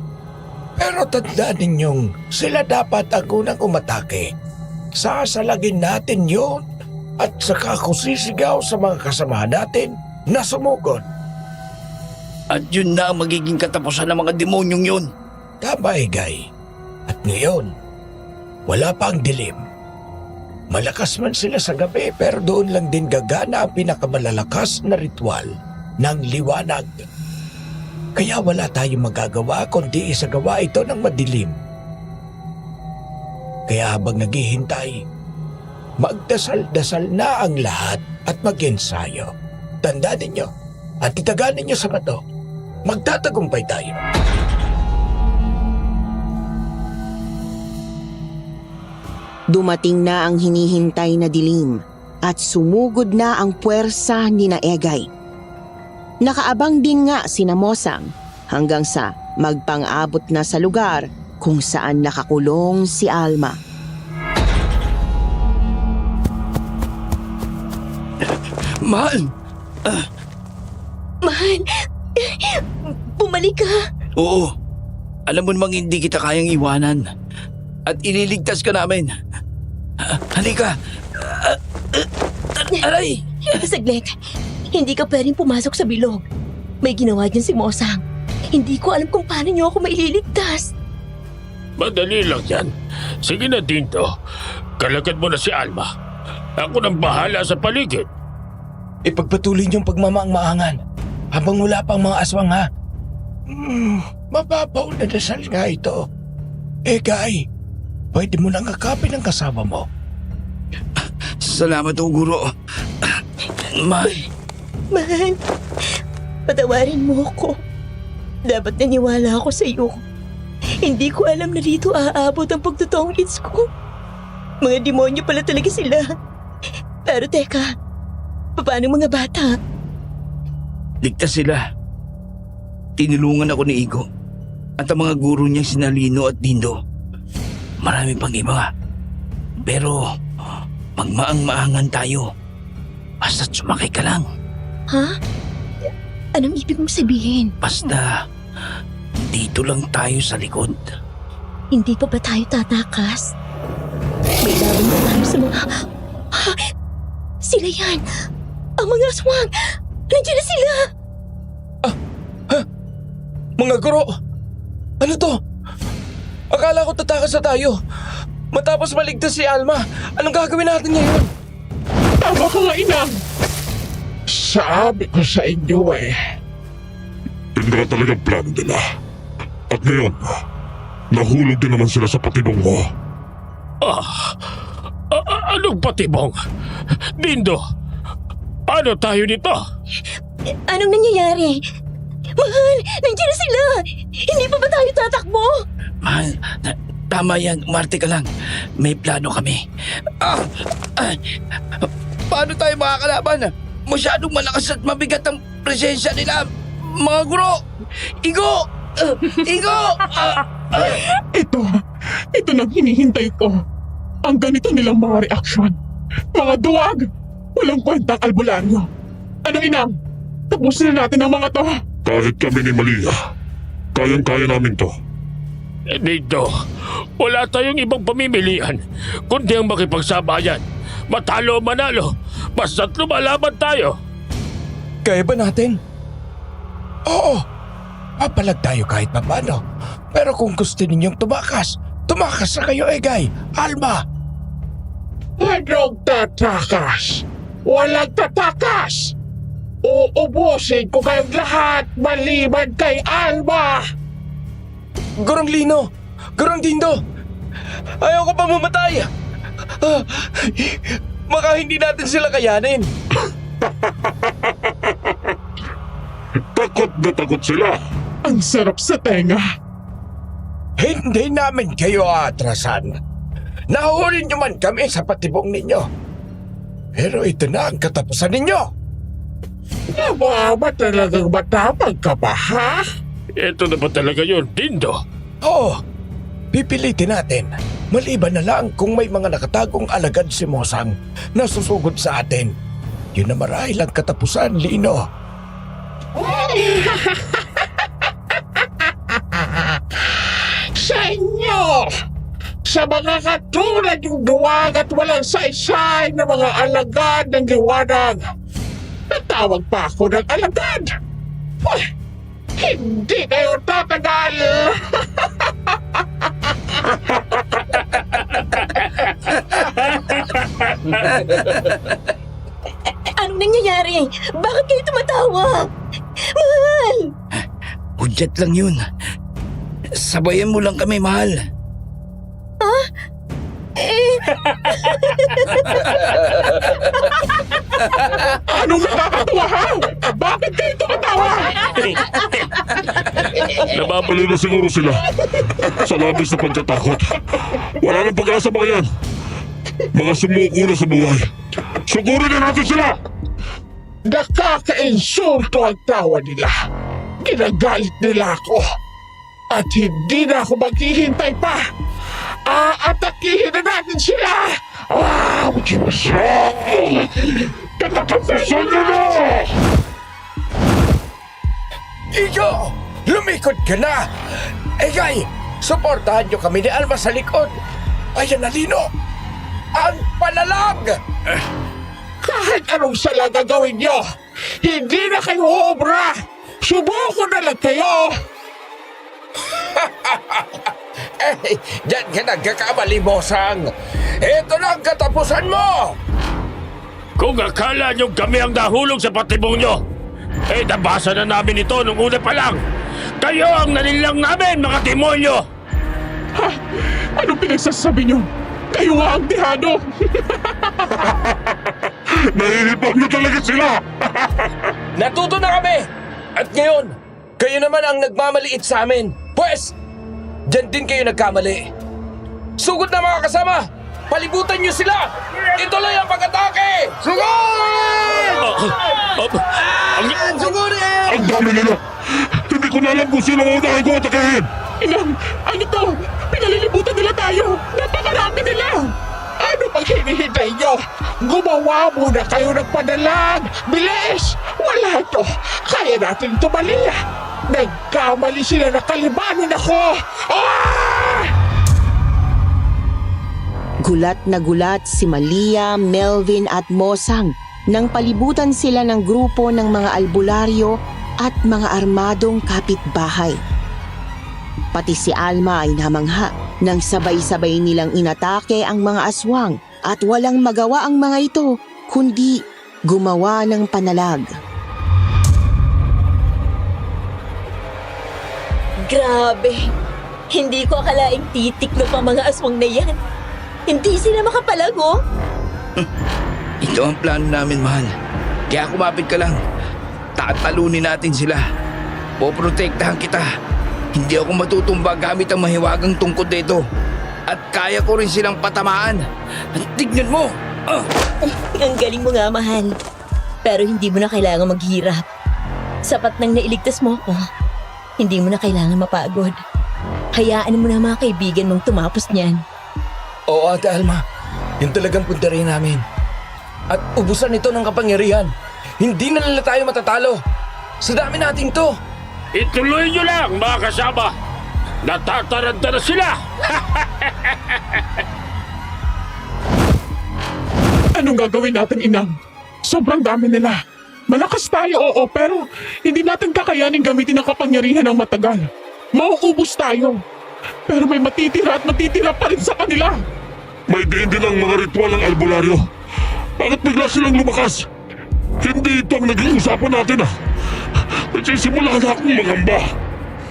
Pero tandaan ninyong sila dapat ang unang umatake. Sasalagin natin yon at saka ako sisigaw sa mga kasamahan natin na sumugod. At yun na ang magiging katapusan ng mga demonyong yun. Tama, Egay. At ngayon, wala pa ang dilim. Malakas man sila sa gabi pero doon lang din gagana ang pinakamalalakas na ritual ng liwanag. Kaya wala tayong magagawa kundi isagawa ito ng madilim. Kaya habang naghihintay, magdasal-dasal na ang lahat at mag-ensayo. Tandaan ninyo at itagaan ninyo sa bato. Magtatagumpay tayo. Dumating na ang hinihintay na dilim at sumugod na ang puwersa ni na Egay. Nakaabang din nga si Mosang hanggang sa magpang-abot na sa lugar kung saan nakakulong si Alma. Mahal! Mahal, bumalik ka. Oo. Alam mo namang hindi kita kayang iwanan. At ililigtas ka namin. Halika! Aray! Saglit, hindi ka pwedeng pumasok sa bilog. May ginawa dyan si Mosang. Hindi ko alam kung paano niyo ako maililigtas. Madali lang yan. Sige na, Dindo. Kalagad mo na si Alma. Ako nang bahala sa paligid. Ipagpatuloy niyong pagmamaang-maangan habang wala pang mga aswang ha. Mababaw na dasal nga ito. Egay, pwede mo nang akapin ang kasama mo. Salamat o guro. Mahal. Mahal, patawarin mo ako. Dapat naniwala ako sa iyo. Hindi ko alam na dito aabot ang pagtutongits ko. Mga demonyo pala talaga sila. Pero teka, paano mga bata? Ligtas sila. Tinulungan ako ni Igo. At ang mga guro niya sina Lino at Dindo. Marami pang iba. Pero magmaang-maangan tayo. Basta't sumakay ka lang. Ha? Anong ibig mong sabihin? Basta dito lang tayo sa likod. Hindi pa ba tayo tatakas? May laban na tayo sa mga... Ha? Sila yan! Ang mga aswang! Nandiyan na sila! Mga guro! Ano to? Akala ko tatakas na tayo. Matapos maligtas si Alma, anong gagawin natin ngayon? Tama ka nga, inang! Sabi ko sa inyo Hindi na talagang plano nila. At ngayon, nahulog din naman sila sa patibong mo. Anong patibong? Dindo, paano tayo nito? Anong nangyayari? Mahal! Nandiyan na sila! Hindi pa ba tayo tatakbo? Mahal, tama yan. Umarte ka lang. May plano kami. Paano tayo makakalaban? Masyadong malakas at mabigat ang presensya nila. Mga guro! Igo! Igo! Ito nang hinihintay ko. Ang ganito nilang mga reaksyon. Mga duwag! Walang kwentang albularyo. Ano inang? Tapusin na natin ang mga to. Kahit kami ni Malia, kayang-kaya namin to. Dindo, wala tayong ibang pamimilian kundi ang makipagsabayan. Matalo o manalo, basta't lumalaban tayo. Kaya ba natin? Oo, papalag tayo kahit papano. Pero kung gusto ninyong tumakas na kayo, Egay, Alma. Walang tatakas! Walang tatakas! Uubusin ko kayong lahat maliban kay Alma! Gurong Lino! Gurong Dindo! Ayaw ko pa mamatay! Baka hindi natin sila kayanin. Takot na takot sila. Ang sarap sa tenga! Hindi namin kayo aatrasan. Nahuli nyo man kami sa patibong ninyo. Pero ito na ang katapusan ninyo. Ba talagang matapag ka pa, ha? Ito na ba talaga yun, Dindo? Oo, pipilitin natin. Maliban na lang kung may mga nakatagong alagad si Mosang na susugod sa atin. Yun na marahil ang katapusan, Lino. Sa inyo! Sa mga katulad yung duwag at walang saysay na mga alagad ng liwanag. Natawag pa ako ng alagad. Uy, hindi kayo tatagal! Anong nangyayari? Bakit kayo tumatawa? Mahal! Hudyat lang yun. Sabayan mo lang kami, mahal. Anong nakakatawa ha? Bakit kayo tumatawa? Nababali na siguro sila sa labis na pagkatakot. Wala nang pag-asa mga yan. Mga sumuko na sa buhay. Sugurin na natin sila! Nakaka-insulto ang tawa nila. Ginagalit nila ako. At hindi na ako maghihintay pa. Aatakihin na natin sila! Katapusan nyo na! Iyo! Lumikod ka na! Egay, suportahan nyo kami ni Alma sa likod. Ayan na, Lino! Ang palalag! Kahit anong sala gagawin nyo, hindi na kayo obra! Subuko na lang kayo! Diyan ka nagkakamali, Mosang. Ito na ang katapusan mo! Kung akala nyo kami ang nahulog sa patibong nyo, nabasa na namin ito nung una pa lang. Kayo ang nanilang namin, mga demonyo! Ha? Anong pinagsasabi nyo? Kayo nga ang tihado! Nahihipag nyo talaga sila! Natuto na kami! At ngayon, kayo naman ang nagmamaliit sa amin. Pwes, dyan din kayo nagkamali. Sugod na mga kasama! Palibutan nyo sila! Ituloy ang pag-atake! Ang dami nila! Hindi ko na alam kung sino ang unahin ko atakehin! Inang, ano to? Pinalilibutan nila tayo! Napakarami nila! Ano pang hinihintay nyo? Gumawa muna kayo ng padalag! Bilis! Wala ito! Kaya natin tumali! Nagkamali sila na kalibanin ako! Gulat na gulat si Malia, Melvin at Mosang nang palibutan sila ng grupo ng mga albularyo at mga armadong kapitbahay. Pati si Alma ay namangha nang sabay-sabay nilang inatake ang mga aswang at walang magawa ang mga ito kundi gumawa ng panalag. Grabe! Hindi ko akalaing titiklo pa mga aswang na yan. Hindi sila makapalago. Ito ang plano namin, mahal. Kaya kumapit ka lang. Tatalunin natin sila. Poprotektahan kita. Hindi ako matutumba gamit ang mahiwagang tungkod nito. At kaya ko rin silang patamaan. At tignan mo! Ang galing mo nga, mahal. Pero hindi mo na kailangan maghirap. Sapat nang nailigtas mo ako. Hindi mo na kailangan mapagod. Hayaan mo na mga kaibigan mong tumapos niyan. Oo, Ate Alma. Yun talagang puntarin namin. At ubusan ito ng kapangyarihan. Hindi na nila tayo matatalo. Sa dami nating to. Ituloy nyo lang, mga kasama! Natataranta na sila! Anong gagawin natin, Inang? Sobrang dami nila. Malakas tayo, oo, pero hindi natin kakayanin gamitin ang kapangyarihan ng matagal. Mauubos tayo. Pero may matitira at matitira pa rin sa kanila. May diin din ang mga ritual ng albularyo. Bakit bigla silang lumakas? Hindi ito ang naging usapan natin Nagsisimula na akong mangamba.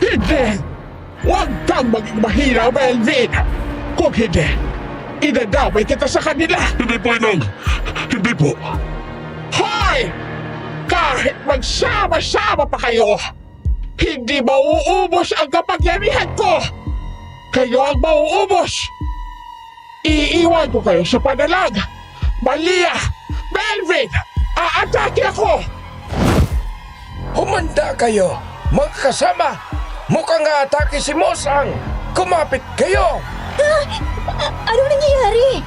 Hindi! Huwag kang maging mahina, Melvin! Kung hindi, idadamay kita sa kanila! Hindi po, Inang. Hindi po. Hoy! Kahit magsama-sama pa kayo, hindi mauubos ang kapangyarihan ko! Kayo ang mauubos! Iiwan ko kayo sa panalag! Malia! Melvin! Aatake ako! Humanda kayo, mga kasama! Mukhang aatake si Mosang! Kumapit kayo! Anong nangyayari?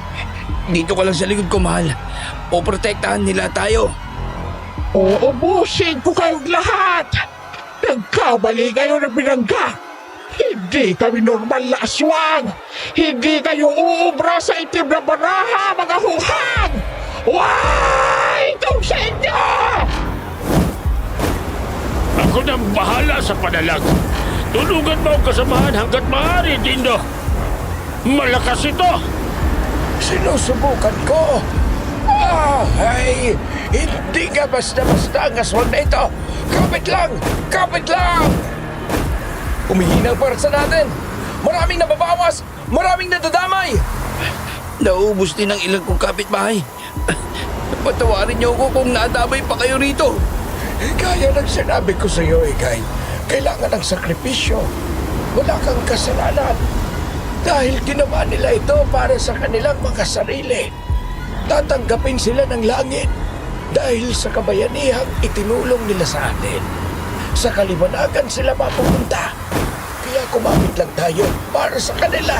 Dito ka lang sa likod ko, mahal. Poprotektahan nila tayo. Uubusin ko kayong lahat! Nagkamali kayo ng binangga! Hindi kami normal na aswang! Hindi kayo uubra sa itim na baraha, mga huhang! Why? Ito sa inyo! Ako nang bahala sa panalag. Tulungan mo ang kasamahan hanggat maaari, Dindo. Malakas ito. Sinusubukan ko! Ay! Hindi nga basta-basta ang aswang na ito! Kapit lang! Kapit lang! Umihina ang parsa natin! Maraming nababawas! Maraming nadadamay! Naubos din ang ilang kong kapitbahay. Patawarin niyo ako kung nadamay pa kayo rito. Kaya ng sinabi ko sa iyo, Egay. Kailangan ng sakripisyo. Wala kang kasalanan. Dahil ginawa nila ito para sa kanilang mga sarili. Tatanggapin sila ng langit dahil sa kabayanihang itinulong nila sa atin. Sa kaliwanagan sila mapupunta. Kaya kumapit lang tayo para sa kanila.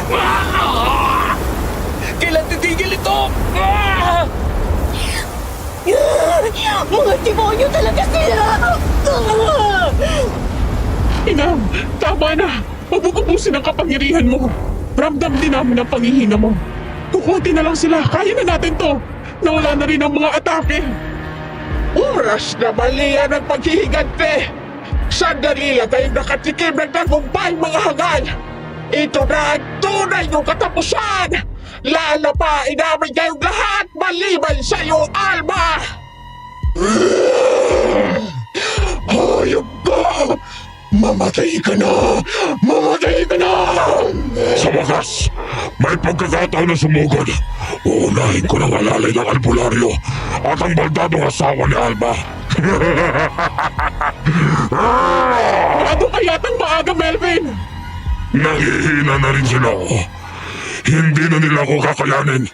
Kailan titigil ito? Mga demonyo talaga sila! Inang, tama na! Huwag mo ubusin ang kapangyarihan mo! Ramdam din namin ang panghihina mo. Kukunti na lang sila, kaya na natin to! Nawala na rin ang mga atake! Oras na baliya ng paghihigante! Sandali lang kayong nakatikim ng tagumpay, mga hangad! Ito na ang tunay ng katapusan! Lalapain namin kayong lahat maliban sa iyo, Alma! Hayop ka! Mamatay ka na! Mamatay ka na! Sa wakas, may pagkakataon na sumugod. Uunahin ko ng alalay ng albularyo at ang baldadong asawa ni Alma. Ano kayatang maaga, Melvin? Nangihina na rin sila. Hindi na nila ako kakayanin.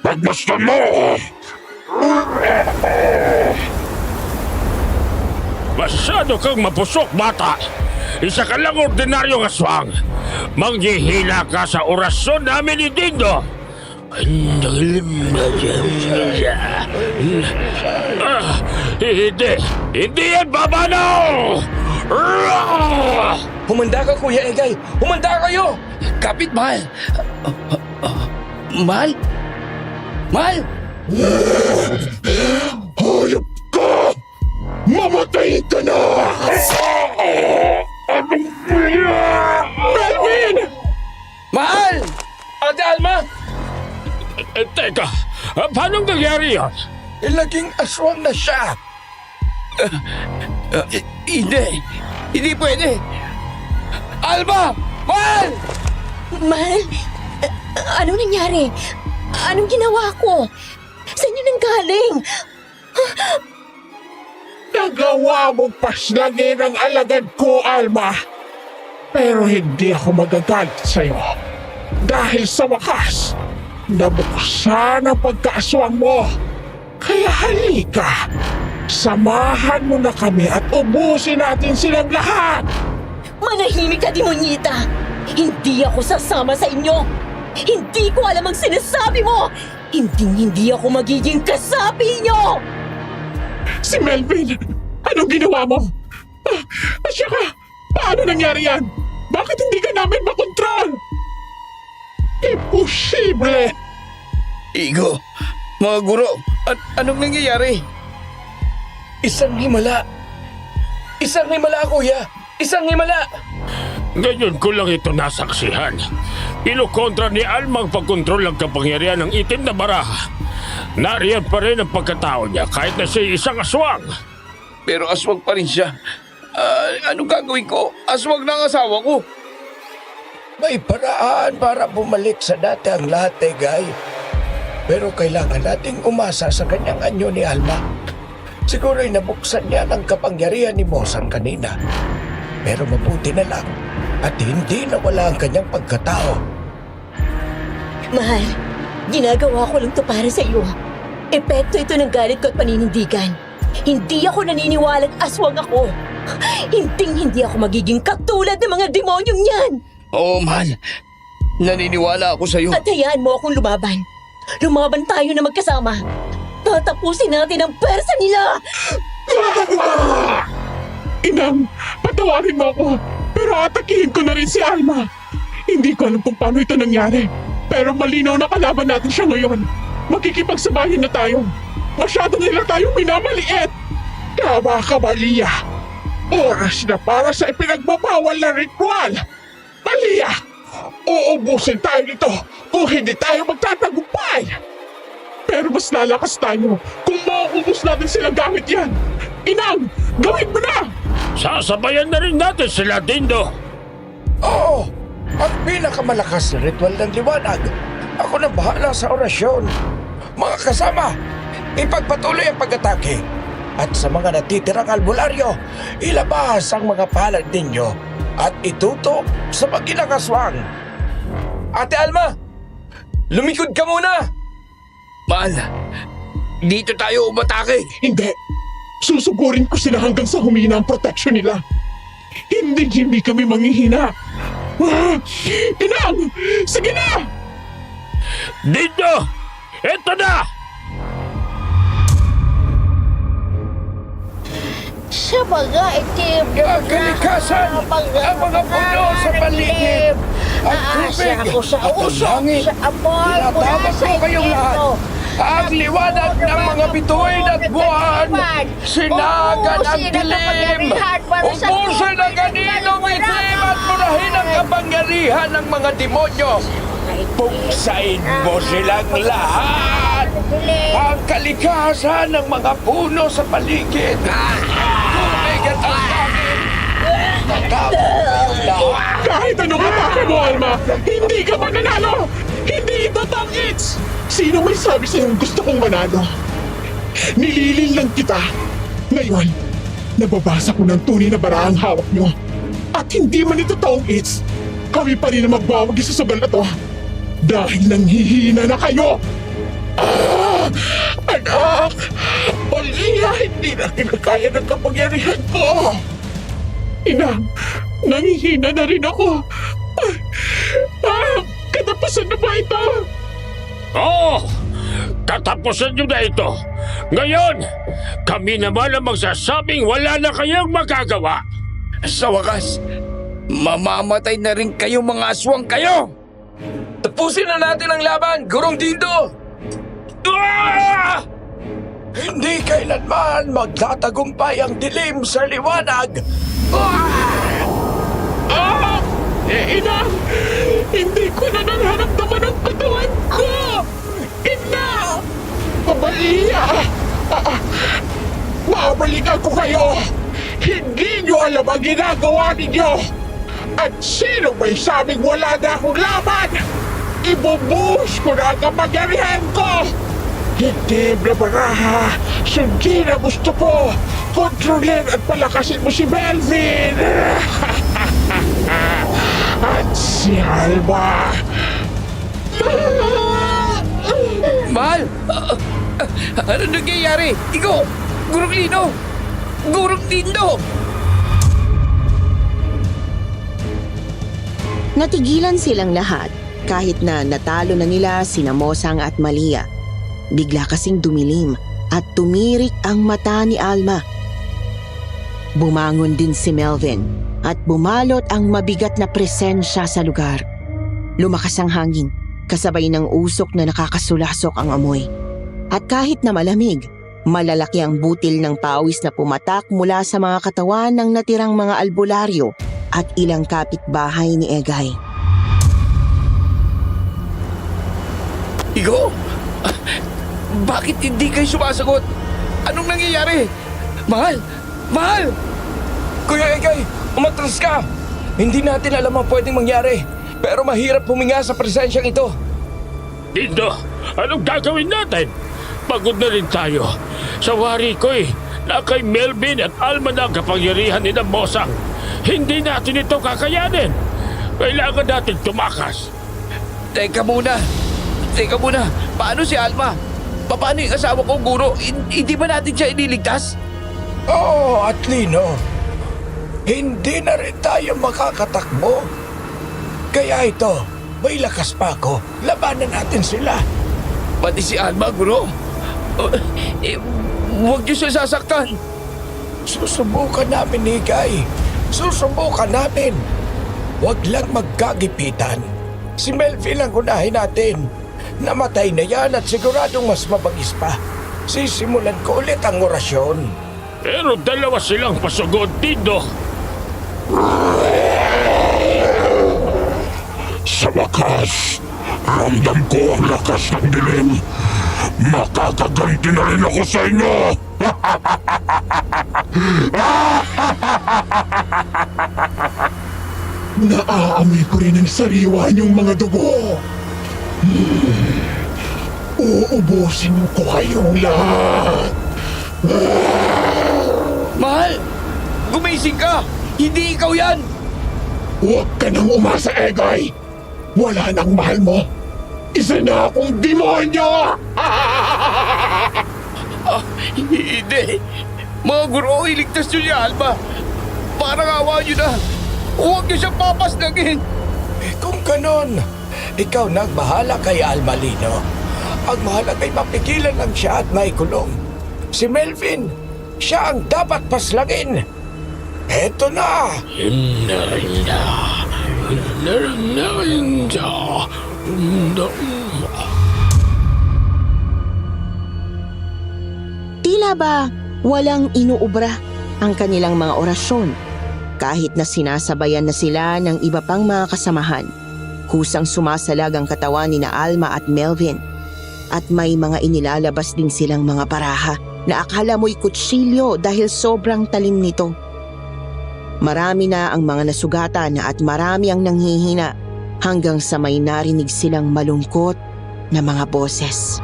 Pagmasdan mo! Masyado kang mapusok, bata. Isa ka lang ordinaryong aswang. Manghihila ka sa orasyon namin ni Dindo. Hindi! Hindi yan babanaw! Humanda ka, Kuya Egay! Humanda kayo! Kapit, mahal. Mahal? Mahal? Hayop ka! Mamatay ka na! Melvin! Mahal! Ate Alma! Teka, paano nangyari yan? Naging aswang na siya. Hindi. Hindi pwede. Alma! Mahal! Mahal, anong nangyari? Anong ginawa ko? Saan yun ang galing? Nagawa mong paslangin ang alagad ko, Alma. Pero hindi ako magagalit sa'yo. Dahil sa wakas, nabuksan ang pagkaaswang mo. Kaya halika, samahan mo na kami at ubusin natin silang lahat. Manahimik ka, demonyita! Hindi ako sasama sa inyo! Hindi ko alam ang sinasabi mo! Hindi ako magiging kasapi niyo! Si Melvin, anong ginawa mo? At saka, paano nangyari yan? Bakit hindi ka namin makontrol? Imposible! Igo, mga guro, at anong nangyayari? Isang himala! Isang himala, Kuya! Isang himala! Ngayon ko lang ito nasaksihan. Inukontra ni Alma ang pagkontrol ng kapangyarihan ng itim na baraha. Nariyan pa rin ang pagkatao niya kahit na siya isang aswang. Pero aswang pa rin siya. Anong gagawin ko? Aswang na ang asawa ko. May paraan para bumalik sa dati ang lahat, Egay. Pero kailangan nating umasa sa kanyang anyo ni Alma. Siguro'y nabuksan niya ng kapangyarihan ni Mosan kanina. Pero mabuti na lang at hindi nawala ang kanyang pagkatao. Mahal, ginagawa ko lang to para sa iyo. Epekto ito ng galit ko at paninindigan. Hindi ako naniniwalang aswang ako. Hindi ako magiging katulad ng mga demonyong yan. Oo, mahal. Naniniwala ako sa'yo. At hayaan mo akong lumaban. Lumaban tayo na magkasama. Tatapusin natin ang persa nila! Inang, patawarin mo ako. Pero atakihin ko na rin si Alma. Hindi ko alam kung paano ito nangyari. Pero malinaw na kalaban natin siya ngayon. Makikipagsabahin na tayo. Masyado nila tayong minamaliit. Tama ka, Malia. Oras na para sa ipinagbabawal na ritual. Malia, uubusin tayo nito kung hindi tayo magtatagumpay. Pero mas lalakas tayo kung mauubos natin sila gamit yan. Inang, gawin mo na! Sasabayan na rin natin sila, Dindo. Oo, ang pinakamalakas na ritual ng liwanag. Ako na bahala sa orasyon. Mga kasama, ipagpatuloy ang pag-atake. At sa mga natitirang albularyo, ilabas ang mga palad ninyo at itutok sa maginang aswang. Ate Alma, lumikod ka muna! Mahal, dito tayo umatake. Hindi. Susugurin ko sila hanggang sa humina ang protection nila. Hindi kami manghihina. Inang! Sige na! Dindo! Eto na! Sa mga itim na Kalikasan ang mga puno sa paligid. Ang tubig ako sa at ang usok, langit. sa amoy, mula Tinatawag sa ko kayong lahat. impyerno. Ang liwanag ng mga bituin at buwan, sinagan ang dilim, ubusin ang kaninong itim at murahin ang kapangyarihan ng mga demonyo. Puksain mo silang lahat. Ang kalikasan ng mga puno sa paligid. Tubig at ang langit. Natawag kayong lahat. Kahit anong atake mo, Alma, hindi ka mananalo! Hindi ito tangits! Sino may sabi sa'yo gusto kong manalo? Nililin lang kita. Ngayon, nababasa ko ng tunay na barahang hawak nyo. At hindi man ito tangits, kami pa rin ang magbawagi sa sugal na to. Dahil nanghihina na kayo! Anak! Malia, hindi na kinakaya ng kapangyarihan ko! Ina, nanghihina na rin ako. Katapusan na ba ito? Oo! Katapusan nyo na ito. Ngayon, kami naman ang magsasabing wala na kayong magagawa. Sa wakas, mamamatay na rin kayo mga aswang kayo! Tapusin na natin ang laban, Gurong Dindo! Ah! Hindi kailanman magtatagumpay ang dilim sa liwanag! Ina! Hindi ko na nararamdaman ang katawan ko! Ina! Mabalia! Babalikan ko kayo! Hindi nyo alam ang ginagawa ninyo! At sino may sabing wala na akong laban? Ibubuhos ko na ang kapangyarihan ko! Hindi, Barbaraha! Sundin ang gusto ko! Kontrolin at palakasin mo si Melvin! At si Alba! Mahal! Ano nangyayari? Ikaw! Gurong Lino! Gurong Dindo! Natigilan silang lahat kahit na natalo na nila sina Mosang at Malia. Bigla kasing dumilim at tumirik ang mata ni Alma. Bumangon din si Melvin at bumalot ang mabigat na presensya sa lugar. Lumakas ang hangin, kasabay ng usok na nakakasulasok ang amoy. At kahit na malamig, malalaki ang butil ng pawis na pumatak mula sa mga katawan ng natirang mga albularyo at ilang kapitbahay ni Egay. Ikaw? Bakit hindi kayo sumasagot? Anong nangyayari? Mahal! Mahal! Kuya Egay, umatras ka! Hindi natin alam ang pwedeng mangyari, pero mahirap huminga sa presensyang ito. Dindo, anong gagawin natin? Pagod na rin tayo. Sa wari ko'y na kay Melvin at Alma na ang kapangyarihan ni Mosang. Hindi natin ito kakayanin. Kailangan natin tumakas. Teka muna! Paano si Alma? Paano yung asawa ko, Guro? Hindi ba natin siya iniligtas? Oo, at Lino, hindi na rin tayo makakatakbo. Kaya ito, may lakas pa ako. Labanan natin sila. Pati si Alma, Guro. Huwag niyo siya sasaktan. Susubukan namin, Higay. Susubukan namin. Huwag lang magkagipitan. Si Melvin ang unahin natin. Namatay na yan at siguradong mas mabagis pa. Sisimulan ko ulit ang orasyon. Pero dalawa silang pasugod, Dindo. Sa wakas, ramdam ko ang lakas ng dilim. Makakaganti na rin ako sa inyo! Naaamoy ko rin ang sariwa niyong mga dugo. Uubusin ko kayong lahat. Mahal! Gumising ka! Hindi ikaw yan! Huwag ka nang umasa, Egay! Wala nang mahal mo! Isa na akong demonyo! Hindi! Mga Guro, iligtas niyo si Alma! Parang awa niyo na! Huwag niyo siyang papasnagin! Kung ganon, ikaw nagbahala kay Almalino. Ang mahalaga ay mapigilan lang siya at maikulong. Si Melvin, siya ang dapat paslagin. Eto na! Tila ba walang inuubra ang kanilang mga orasyon kahit na sinasabayan na sila ng iba pang mga kasamahan. Kusang sumasalag ang katawan ni na Alma at Melvin at may mga inilalabas din silang mga baraha na akala mo'y kutsilyo dahil sobrang talim nito. Marami na ang mga nasugatan at marami ang nanghihina hanggang sa may narinig silang malungkot na mga boses.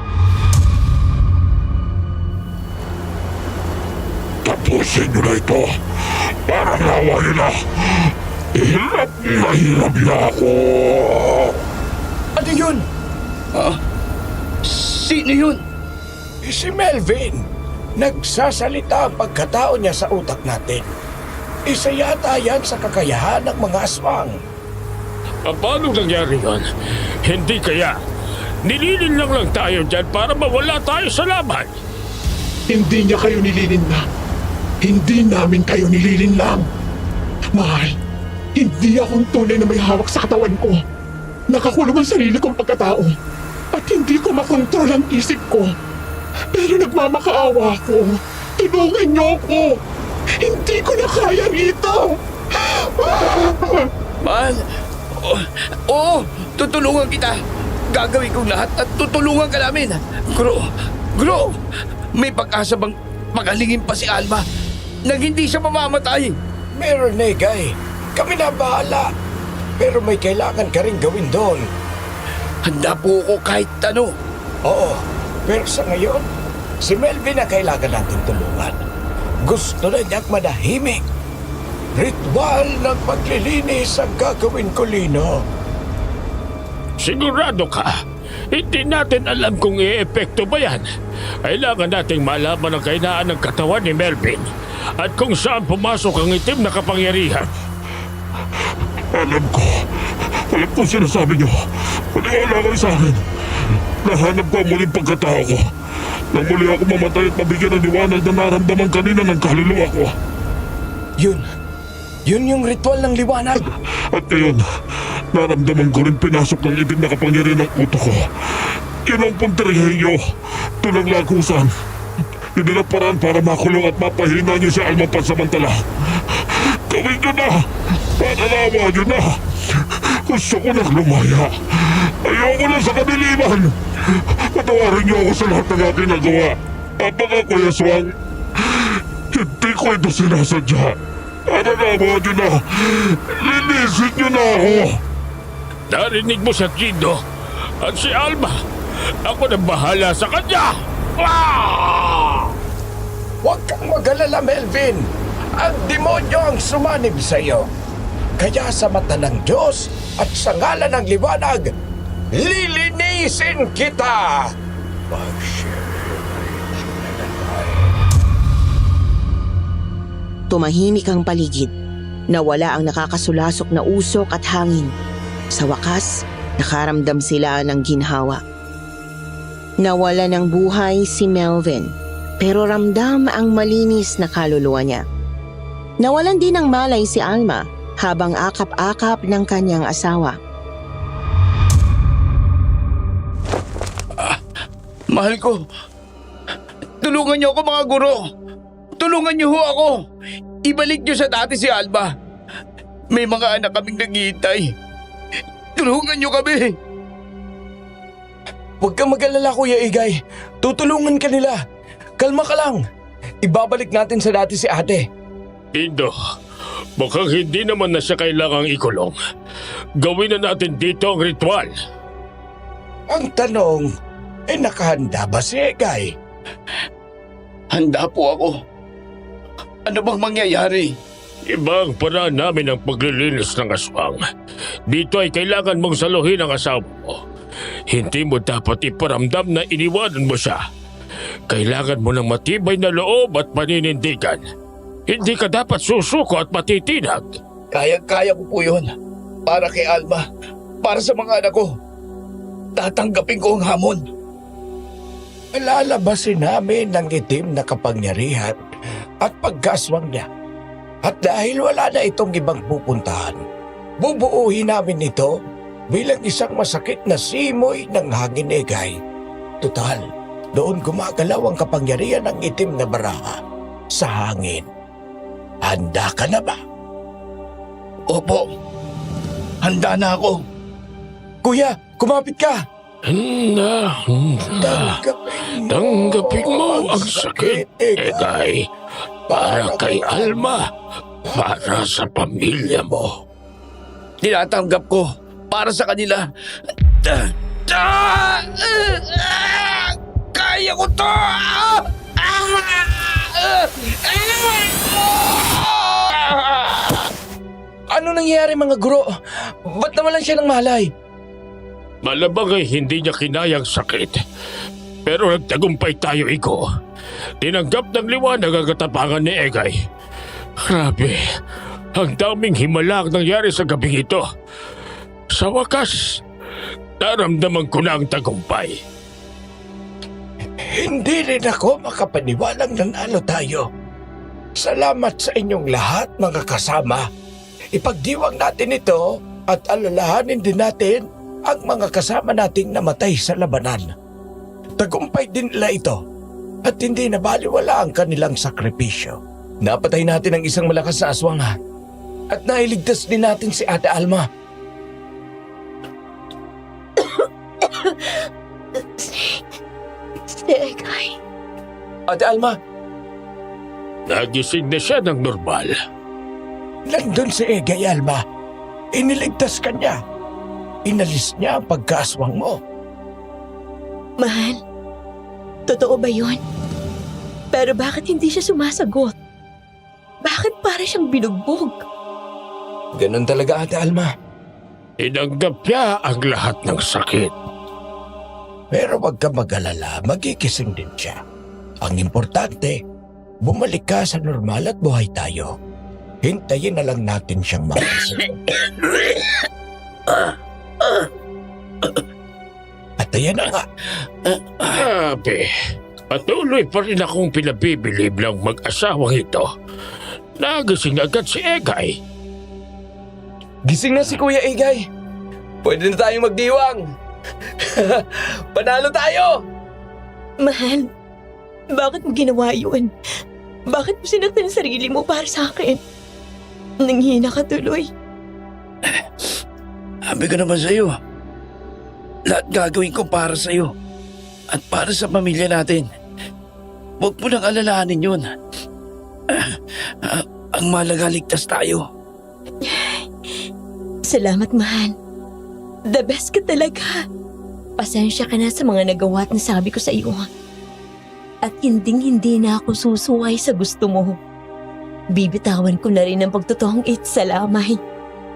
Tapusin niyo na ito! Para nawa nila! Hirap na hirap na ako! Ano yun? Sino yun? Si Melvin. Nagsasalita ang pagkatao niya sa utak natin. Isa yata yan sa kakayahan ng mga aswang. Paano nangyari yun? Hindi kaya nililin lang tayo dyan para mawala tayo sa laban. Hindi niya kayo nililin na. Hindi namin kayo nililin lang. Mahal, hindi akong tunay na may hawak sa katawan ko. Nakakulong ang sarili kong pagkatao. At hindi ko makontrol ang isip ko. Pero nagmamakaawa ko. Tulungan niyo ako. Hindi ko na kaya rito. Mahal! Oo! Tutulungan kita! Gagawin kong lahat at tutulungan ka namin! Guro! May pag-asa bang magalingin pa si Alma nang hindi siya mamamatay? Meron, Higay. Kami na bahala. Pero may kailangan ka rin gawin doon. Handa po ako kahit ano. Oo, pero sa ngayon, si Melvin ang kailangan natin tulungan. Gusto na niyang manahimik. Ritual ng paglilinis ang gagawin ko, Lino. Sigurado ka? Hindi natin alam kung i-epekto ba yan. Kailangan nating malaman ang kahinaan ng katawan ni Melvin at kung saan pumasok ang itim na kapangyarihan. Alam ko sinasabi niyo. Maniwala kayo sa akin. Nahanap ko ang muling pagkatao ko. Nang muli ako mamatay at mabigyan ng liwanag na naramdaman kanina ng kaluluwa ko. Yun yung ritual ng liwanag. At ngayon, naramdaman ko rin pinasok ng itim na kapangyarihan ng uto ko. Yun ang punterihin niyo. Tulang lagusan. Hindi na paraan para makulong at mapahina niyo si Alma pansamantala. Gawin niyo na! Panalawa niyo na! Gusto ko nang lumaya. Ayoko na sa kadiliman. Patawarin niyo ako sa lahat ng aking nagawa. Apaka Kuya Swang. Hindi ko ito sinasadya. Panalawa niyo na! Linisin niyo na ako! Narinig mo sa Dindo at si Alma. Ako na bahala sa kanya! Huwag kang mag-alala, Melvin. Ang demonyo ang sumanib sa iyo. Kaya sa mata ng Diyos at sa ngalan ng liwanag, lilinisin kita! Tumahimik ang paligid. Nawala ang nakakasulasok na usok at hangin. Sa wakas, nakaramdam sila ng ginhawa. Nawala ng buhay si Melvin, pero ramdam ang malinis na kaluluwa niya. Nawalan din ng malay si Alma habang akap-akap ng kanyang asawa. Mahal ko, tulungan niyo ako mga guro. Tulungan niyo ho ako. Ibalik niyo sa dati si Alma. May mga anak kaming naghihintay. Tulungan niyo kami. Huwag kang mag-alala, Kuya Igay. Tutulungan ka nila. Kalma ka lang. Ibabalik natin sa dati si ate. Indo, mukhang hindi naman na siya kailangang ikulong. Gawin na natin dito ang ritual. Ang tanong, nakahanda ba si Igay? Handa po ako. Ano bang mangyayari? Iba ang paraan namin ang paglilinis ng aswang. Dito ay kailangan mong saluhin ang asawa mo. Hindi mo dapat iparamdam na iniwanan mo siya. Kailangan mo ng matibay na loob at paninindigan. Hindi ka dapat susuko at matitinag. Kaya-kaya ko po yun. Para kay Alma. Para sa mga anak ko. Tatanggapin ko ang hamon. Lalabasin namin ng itim na kapangyarihan at pagkaswang niya. At dahil wala na itong ibang pupuntahan, bubuuhin namin ito bilang isang masakit na simoy ng hangin, Igay. Tutal, doon gumagalaw ang kapangyarihan ng itim na baraha sa hangin. Handa ka na ba? Opo. Handa na ako. Kuya, kumapit ka! Tanggapin mo ang sakit, Egay. Para kay Alma. Para sa pamilya mo. Tinatanggap ko. Para sa kanila. Kaya ko to! Ano nangyayari mga guro? Ba't nawalan siya ng malay? Malabang ay hindi niya kinayang sakit. Pero nagtagumpay tayo, Iko. Tinanggap ng liwanag ang katapangan ni Egay. Grabe, ang daming himala ang nangyari sa gabing ito. Sa wakas, naramdaman ko na ang tagumpay. Hindi rin ako makapaniwalang nanalo tayo. Salamat sa inyong lahat, mga kasama. Ipagdiwang natin ito at alalahanin din natin ang mga kasama nating namatay sa labanan. Tagumpay din nila ito at hindi nabaliwala ang kanilang sakripisyo. Napatay natin ang isang malakas na aswang at nailigtas din natin si Ate Alma. Si Egay. Ate Alma, Nagising na siya ng normal. nandun si Egay, Alma. Iniligtas ka niya. Inalis niya ang pagkaaswang mo. Mahal, totoo ba yun? Pero bakit hindi siya sumasagot? Bakit para siyang binugbog? Ganun talaga, Ate Alma. Tinanggap niya ang lahat ng sakit. Pero wag ka mag-alala, magigising din siya. Ang importante, bumalik ka sa normal at buhay tayo. Hintayin na lang natin siyang magising. At ayan na nga. Grabe, patuloy pa rin akong pinabibilib ng mag-asawang ito. Nagising agad si Egay. Gising na si Kuya Igay. Pwede na tayong magdiwang. Panalo tayo! Mahal, bakit mo ginawa yun? Bakit mo sinaktan ang sarili mo para sa akin? Nanghina ka tuloy. Sabi ko naman sa'yo. Lahat gagawin ko para sa'yo. At para sa pamilya natin. Huwag mo nang alalahanin yun. Ang mahalaga, ligtas tayo. Salamat, mahal. The best ka talaga. Pasensya ka na sa mga nagawa at nasabi ko sa iyo. At hindi na ako susuway sa gusto mo. Bibitawan ko na rin ang pagtotoong sa lamay.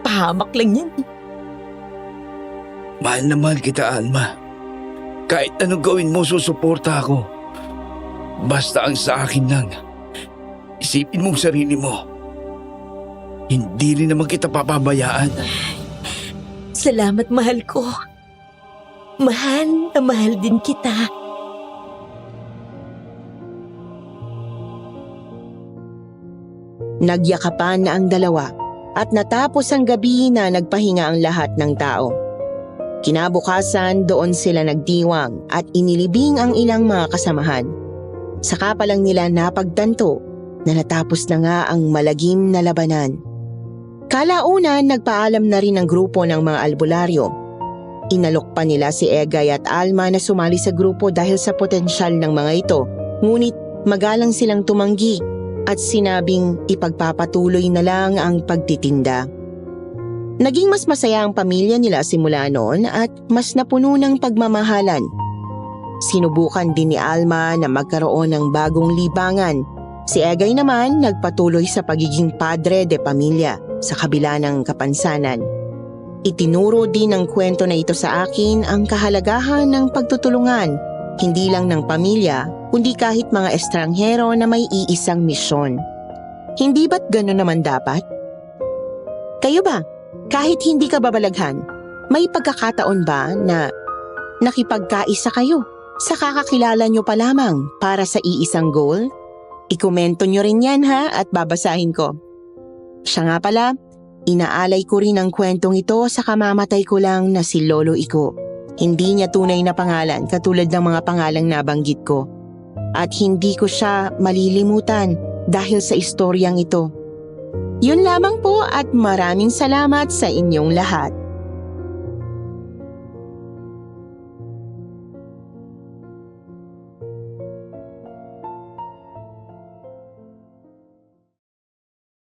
Pahamak lang yan. Mahal na mahal kita, Alma. Kahit anong gawin mo, susuporta ako. Basta ang sa akin lang. Isipin mong sarili mo. Hindi rin naman kita papabayaan. Salamat, mahal ko. Mahal na mahal din kita. Nagyakapan na ang dalawa at natapos ang gabi na nagpahinga ang lahat ng tao. Kinabukasan doon sila nagdiwang at inilibing ang ilang mga kasamahan. Saka pa lang nila napagtanto na natapos na nga ang malagim na labanan. Kalaunan nagpaalam na rin ang grupo ng mga albularyo. Inalok pa nila si Egay at Alma na sumali sa grupo dahil sa potensyal ng mga ito. Ngunit magalang silang tumanggi at sinabing ipagpapatuloy na lang ang pagtitinda. Naging mas masaya ang pamilya nila simula noon at mas napuno ng pagmamahalan. Sinubukan din ni Alma na magkaroon ng bagong libangan. Si Egay naman nagpatuloy sa pagiging padre de pamilya sa kabila ng kapansanan. Itinuro din ng kwento na ito sa akin ang kahalagahan ng pagtutulungan, hindi lang ng pamilya, kundi kahit mga estranghero na may iisang misyon. Hindi ba't gano'n naman dapat? Kayo ba, kahit hindi ka babalaghan, may pagkakataon ba na nakipagkaisa kayo sa kakakilala nyo pa lamang para sa iisang goal? Ikomento nyo rin yan ha at babasahin ko. Siya nga pala, inaalay ko rin ang kwentong ito sa kamamatay ko lang na si Lolo Iko. Hindi niya tunay na pangalan katulad ng mga pangalang nabanggit ko. At hindi ko siya malilimutan dahil sa istoryang ito. Yun lamang po at maraming salamat sa inyong lahat.